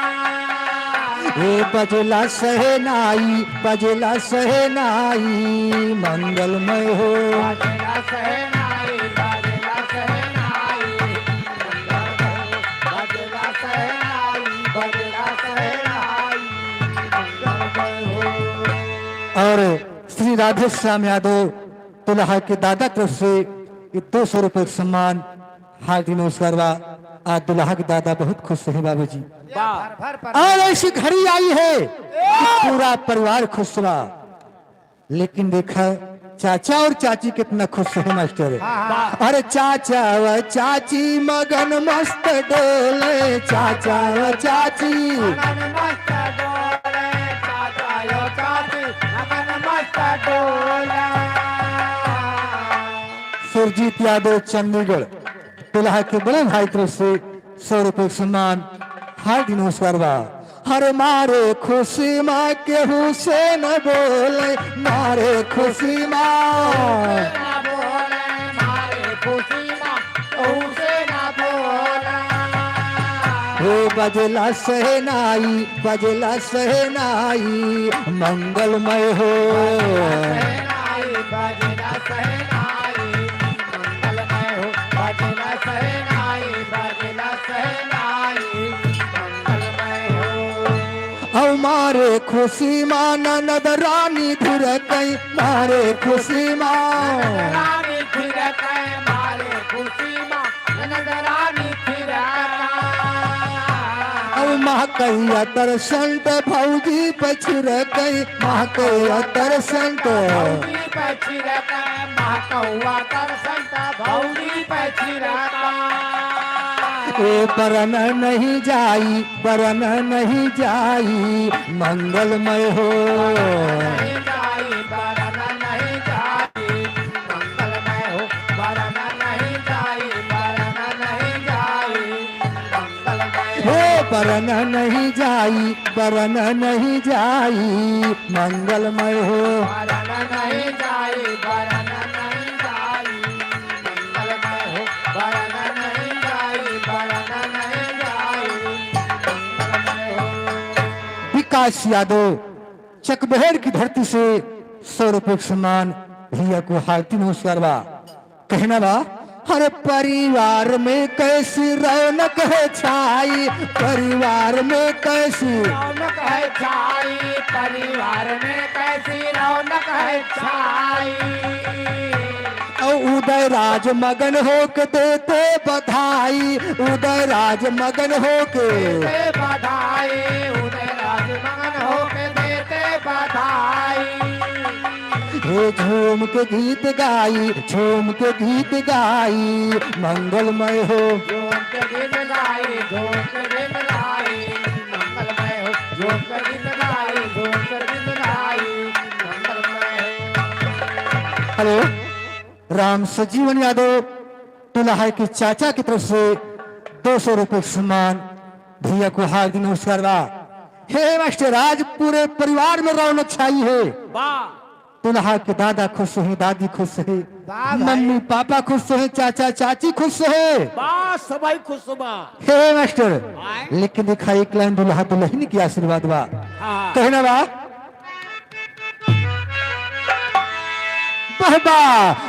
ये बजला सहनाई, बजला सहनाई, मंगलमय हो। बाजेला सहनाई, बाजेला सहनाई, बाजेला सहनाई, बाजेला सहनाई, मंगलमय हो। और श्री राधे श्याम यादव तुलहा के दादा तरफ से ये 200 रुपए सम्मान हार्दिक नमस्कार बा। आज दुल्हा के दादा बहुत खुश है बाबूजी। भर भर पर और ऐसी घड़ी आई है कि पूरा परिवार खुश रहा, लेकिन देखा चाचा और चाची कितना खुश है मास्टर। अरे चाचा व चाची मगन मस्त डोले, चाचा व चाची मगन मस्त डोले, चाचा यो चाची मगन मस्त डोले। सुरजीत यादव चंडीगढ़ दुल्हा के बड़े भाई तरफ से 100 रुपए सम्मान। हार्दिक नमस्कार बा। हरे मारे खुशी माँ केहू से न बोले, मारे खुशी माँ ना बोले मारे खुशी माँ उसे ना बोला। हे बजला सहनाई, बजला सहनाई मंगलमय हो। सहनाई बजना सहनाई मंगलमय हो, बजना सहनाई बजना सहनाई मंगलमय हो। औ मारे खुशी माँ ननद रानी धुर कई, मारे खुशी माँ रानी फिरके मारे खुशी माँ ननद रानी फिरका। औ महकैया तरसंत भौजी पछुर कई, महकैया तरसंत भौजी पे छिरका महकौआ कर संत भौजी पे छिरका। ए परन नहीं जाई, परन नहीं जाई मंगलमय हो। नहीं जाई बरन नहीं जाई मंगलमय हो, बरन नहीं जाई बरन नहीं जाई मंगलमय हो। हे परन नहीं जाई, परन नहीं जाई मंगलमय हो। बरन नहीं जाई बरन नहीं जाई मंगलमय हो, बरन नहीं जाई बरन नहीं जाई मंगलमय हो। विकास यादव चकबहेर की धरती से 100 रुपए सम्मान। भैया को हार्दिक नमस्कार बा। कहना बा हर परिवार में कैसी रौनक है छाई, परिवार में कैसी रौनक है छाई, परिवार में कैसी रौनक है छाई। उदय राज मगन होके देते बधाई, उदय राज मगन होके देते बधाई, उदय राज मगन होके देते बधाई। हे झूम के गीत गाई, झूम के गीत गाई मंगलमय हो। झूम के गीत गाई, झूम के गीत गाई मंगलमय हो, झूम के गीत गाई, झूम के गीत गाई मंगलमय हो। हेलो राम सजीवन यादव दुल्हा के चाचा की तरफ से 200 रुपए सम्मान। भैया को हार्दिक नमस्कार बा। हे मास्टर आज पूरे परिवार में रौनक छाई है। वाह दुल्हा के दादा खुश है, दादी खुश है, मम्मी पापा खुश है, चाचा चाची खुश है। वाह सबाई खुश बा। हे मास्टर लेकिन देखा एक लाइन दुल्हा दुल्हन की आशीर्वाद बा। हाँ कहना बा बाबा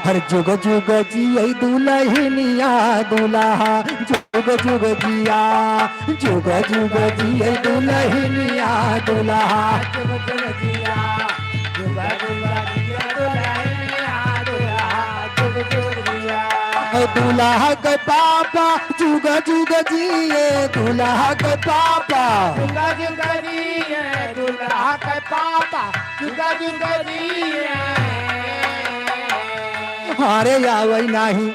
हर जुग जुग जिये दुल्हनिया दुल्हा, जुग जुग जिया, जुग जुग जिये दुल्हनिया दुल्हा। जुग जुग जिया, जुग जुग जिया दुल्हनिया दुल्हा, जुग जुग जिया। दुल्हा के पापा जुग जुग जिए, दुल्हा के पापा जुग जुग जिए, दुल्हा के पापा जुग जुग जिए। हारे आवई नाही,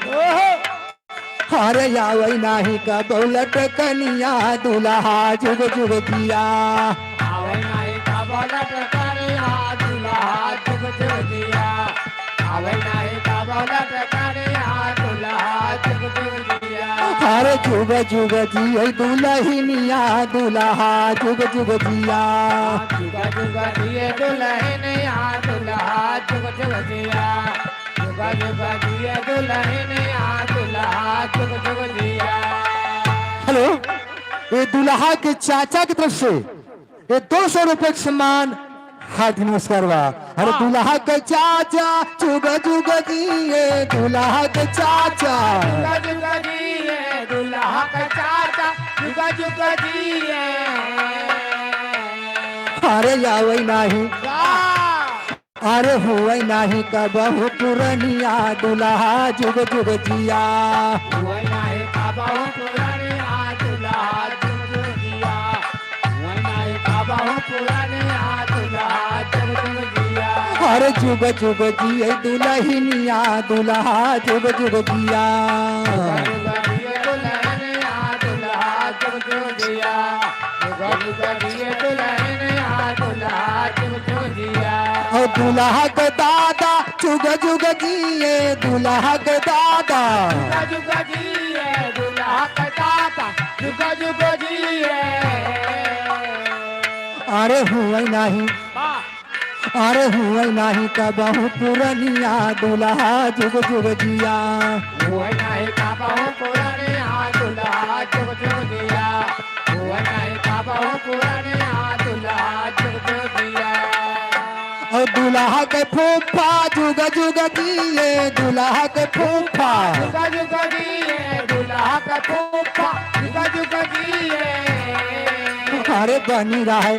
हारे आवई नाही का दौलत कनिया दुल्हा जुग जुग जिया। आवे नहीं का बोलत करिया दुल्हा जुग जुग जिया, आवे नहीं का बोलत करिया दुल्हा जुग जुग जिया। हारे जुग जुग जिये दुल्हनिया दुल्हा जुग जुग जिया। जुग जुग जिए दुल्हनिया दुल्हा जुग जुग जिया, जुग जुग जिए दुल्हनिया दुल्हा जुग जुग जिया। हेलो ये दुल्हा के चाचा की तरफ से ये 200 रुपए सम्मान। हार्दिक नमस्कार बा। अरे दुल्हा के चाचा जुग जुग जिए, दुल्हा के चाचा जुग जुग जिए दुल्हा का चाचा जुग जुग जिए। अरे आवई नाही, वाह अरे हुई नाही का बहु पुरनिया दुल्हा जुग जुग जिया। हुए नहीं का बहुत पुरानिया जुग जुग जिए दुल्हनिया दुल्हा जुग जुग जिया और दुल्हा के दादा जुग जुग जिए दुल्हा के दादा अरे हुआ नहीं अरे हुआ नहीं कबहू पुरनिया दुल्हा जुग जुग जिया और दुल्हा के फूफा जुग जुग जिए दुल्हा के फूफा अरे बनी रहे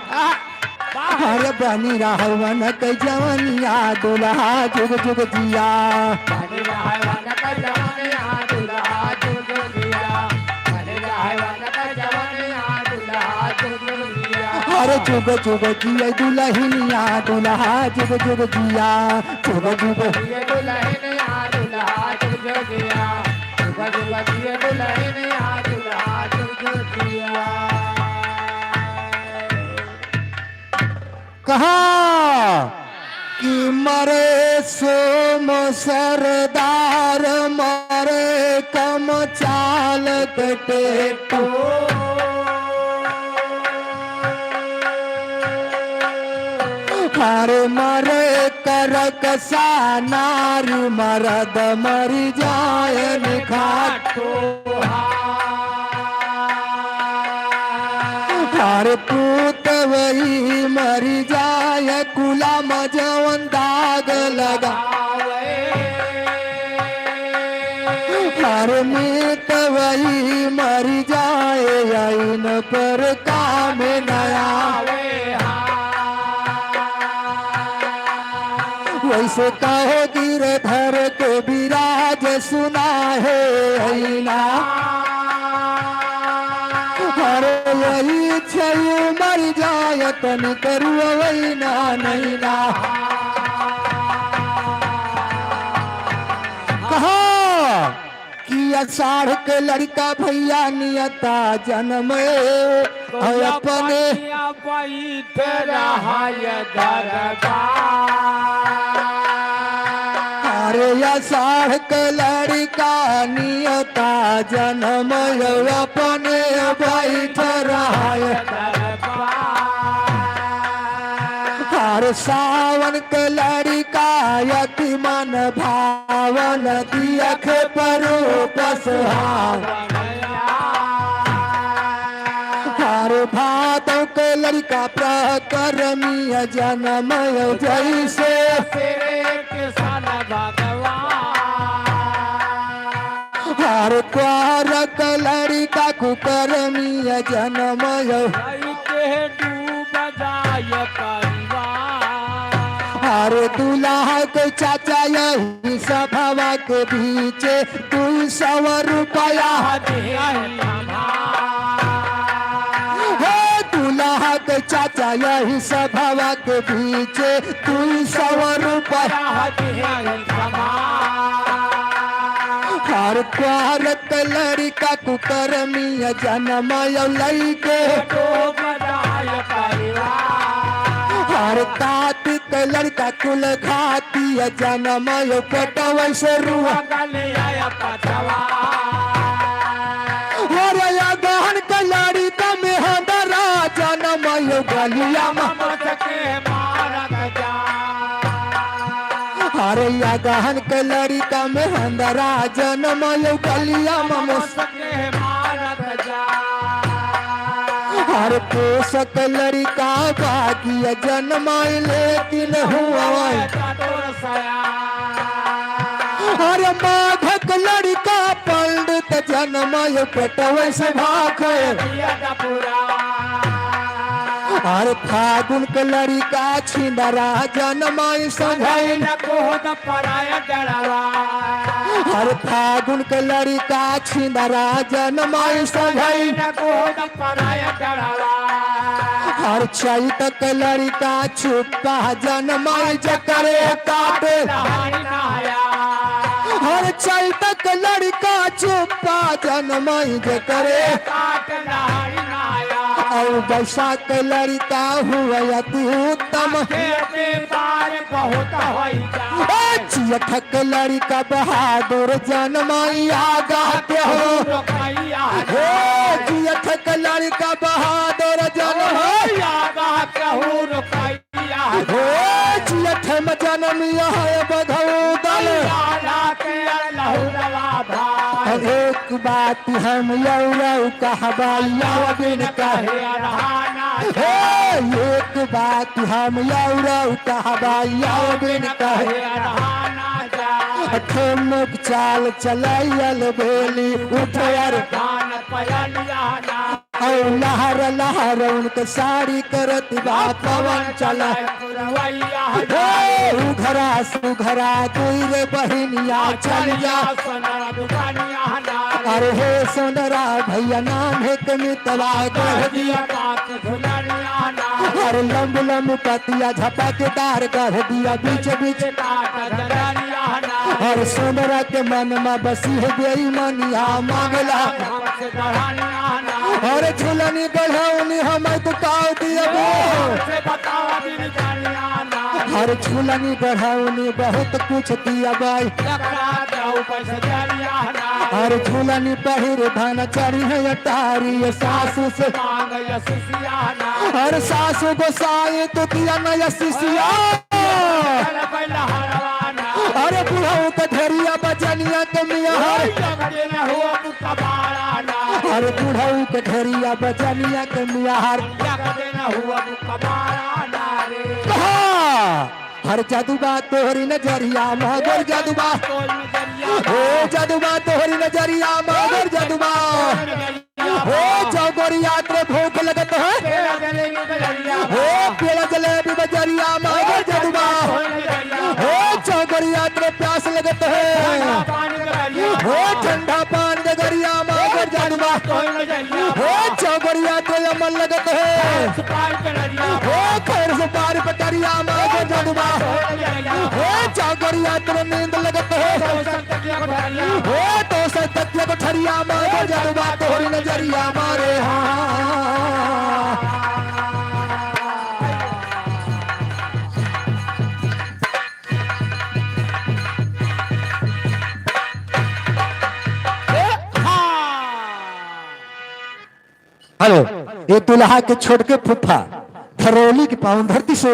अरे बनी रहे वन के जवनिया दुल्हा जुग जुग जिया अरे जुग जुग जिए दुल्हनिया दुल्हा जुग जुग जिया जुग जुग कहा कि मरे सोम सरदार मरे कम चाल कटे तो हरे मरे करक सा नारी मरद मर जाए निखाटो हर पूत वही मर जाए कुला मजवन दाग लगा हर मीत वही मर जाए इन पर काम नया वैसे कहो गिरधर को विराज सुना है ऐना अरे यही छयु मर जाय तन करू वैना नैना कहा कि अषाढ़ के लड़का भैया नियता जन्म अपने अरे अषाढ़ के लड़का नियता जन्म अपने बैठ रहा हर सावन के लड़का यति मन भावन दियख परो हर भादव के लड़का प्रकर्मीय जन्म जैसे हर क्वारक लड़का कुकर्मीय जन्म हर दूल्हा के चाचा यही सभावा के बीच 200 रुपया दूल्हा के चाचा यही सभावा के बीच 200 रुपया हर क्वारक लड़का कुकर्मीय जन्म लैके हर कार्तिक लड़का कुल खाती जन्म पेटव से रुआ हर गहन के लड़का में हदरा जन्म गलिया अरे या गहन के लड़का में हंदरा जन्म गलिया हर पोषक लड़का बाकी जन्म लेकिन हुआ अरे माघक लड़का पंडित जन्म पेटव से भाग अरे फागुन के लड़का छिंदरा जनमाई संघाई न कोहद पराया डरवा अरे फागुन के लड़का छिंदरा जनमाई संघाई न कोहद पराया डरवा हर चैत के लड़का छुपा जनमाई जकरे काटे नहाई नहाया हर चैत के लड़का छुपा जनमाई जकरे काट नहाई नहाया और बैसाख के लड़का हुआ अति उत्तम खेते पार बहुत होई जा जेठ के लड़का बहादुर जनमाई आगा के हो रुपैया जेठ के लड़का बहादुर जनमाई आगा कहूँ रुपैया जेठ में जन्मिया है बधऊ दल लाला के लहुरवा भाई एक बात हम यौ कहबा यौ बिन कहे रहना एक बात हम यौ कहबा यौ बिन कहे रहना जा ठुमक चाल चलायल बेली उठयर धान पयलिया ना और लहर लहर उनके साड़ी करत बा पवन चला पुरवैया उघरा सुघरा कोई रे बहनिया चल जा सोना दुकानिया ना अरे हे सोनरा भैया नाम है कमितवा कर दिया बात झुलनिया ना अरे लंब लंब पतिया झपकदार कर दिया बीच बीच काट जरनिया ना और सोनरा के मन में बसी है बेईमानिया मांगला हमसे डरनिया ना और झुलनी बढ़ाऊनी हमें तो काव दिया से बतावा दिन जानिया ना हर झुलनी बढ़ाऊनी बहुत कुछ दिया बाई लकड़ा जाऊ पैसे जरिया ना हर झुलनी पहिर धन चढ़ी है अटारी सासू से मांग यसिया ना हर सासू गोसाई तो किया नया शिष्या चल पहला हरवाना अरे बुढ़ऊ के ढेरिया बजनिया के मिया हर जगदे न हुआ कबाड़ा ना अरे बुढ़ऊ के ढेरिया बजनिया के मिया हर जगदे न हुआ कबाड़ा ना रे कहा हर जादूबा तोहरी नजरिया मगर जादूबा तोल में जरिया ओ जादूबा तोहरी नजरिया मगर जादूबा हो चौगोरी यात्रे भूख लगत है तेरा गले में जरिया हो पेड़ा जलेबी बजरिया मगर जादूबा हो चौगोरी यात्रे प्यास लगत है पानी जरिया हो ठंडा पान दगरिया मगर जादूबा तोल में जरिया हो चौगोरी यात्रे अमल लगत है सुपारी जरिया हो खैर से पार पटरिया मगर जादूबा हो चौगोरी यात्रे नींद लगत है हो तो सत्य को ठरिया मगर जादूबा तोहरी नजरिया मारे हाँ हेलो ये दुल्हा के छोड़ के फुफा खरौली की पावन धरती से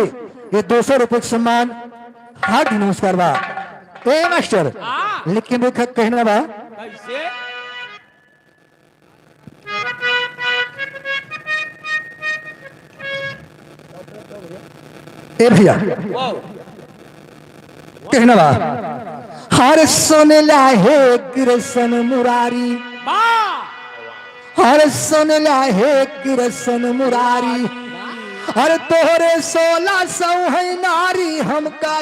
ये 200 रुपए के सम्मान हार्ट नमस्कार बा ए मास्टर लेकिन देख कहना बा कैसे ए भैया कहना बा हर सोने लाहे कृष्ण मुरारी हर सुन लाहे कृष्ण मुरारी हर तोहरे 1600 है नारी हमका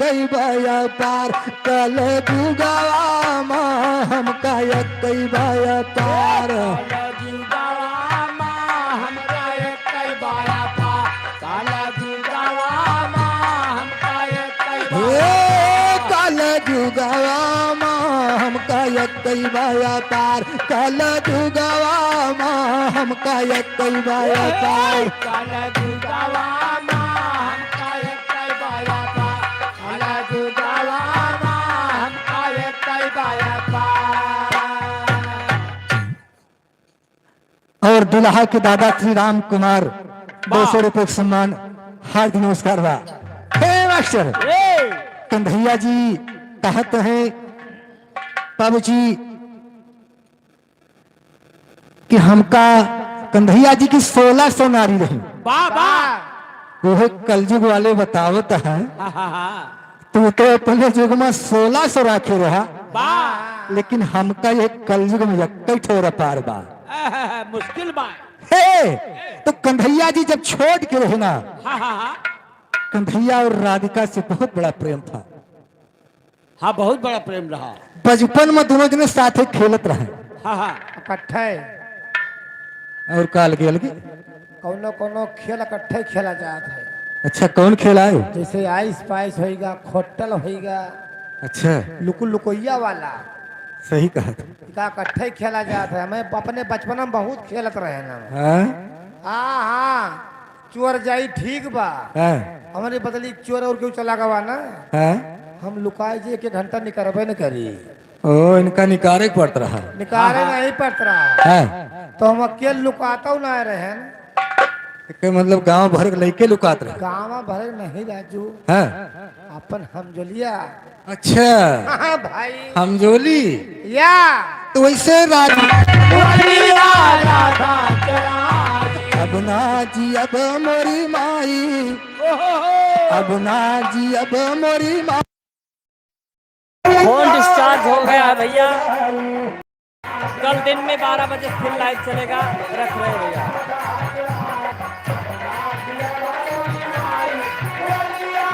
कई व्यापार कल दुगावा माँ हमका कई व्यापार कल जुगवा माँ हमका कई व्यापार कल जुगवा माँ हमका कई व्यापार और दुल्हा के दादा श्री राम कुमार 200 रुपए का सम्मान हार्दिक नमस्कार बा हे मास्टर कन्हैया जी कहते हैं बाबू जी कि हमका कन्हैया जी की 1600 नारी रही वो है कलयुग वाले बतावत है तू तो अपने युग में 1600 राखे रहा लेकिन हमका ये कलयुग में कई ठोरा पार बा मुश्किल बात हे तो कन्हैया जी जब छोड़ के रहे ना, हाँ हाँ हाँ कन्हैया और राधिका से बहुत बड़ा प्रेम था। हाँ बहुत बड़ा प्रेम रहा। बचपन में दोनों जने साथे खेलत रहे। हाँ हाँ इकट्ठे और का अलगे अलगे। कोनो कोनो खेल इकट्ठे खेला जात है। अच्छा कौन खेल आयो? जैसे आइस पाइस होएगा, खोटल होएगा, अच्छा लुकु लुकोइया वाला सही कहा था। का इकट्ठे खेला जाता है। मैं अपने बचपन में बहुत खेलत रहे ना। हाँ? हाँ हाँ चोर जाई ठीक बा, हाँ? हमारे बदली चोर और क्यों चला गवा ना, हाँ? हम लुकाए जी एक घंटा निकलबे न करी, ओ इनका निकारे पड़ता रहा। निकाले नहीं पड़त रहा। हाँ? तो हम अकेले लुकाता ना रहे, के मतलब गांव भर के लड़के लुकात रहे। गाँव भर नहीं राजू, हाँ? अपन हम जोलिया। अच्छा हाँ भाई हमजोली। या तो वैसे बोलिया राधा चला अब ना जी अब मोरी माई, अब ना जी अब मोरी माई। फोन डिस्चार्ज हो गया है भैया। कल दिन में 12 बजे फिर लाइव चलेगा। रख रहे भैया।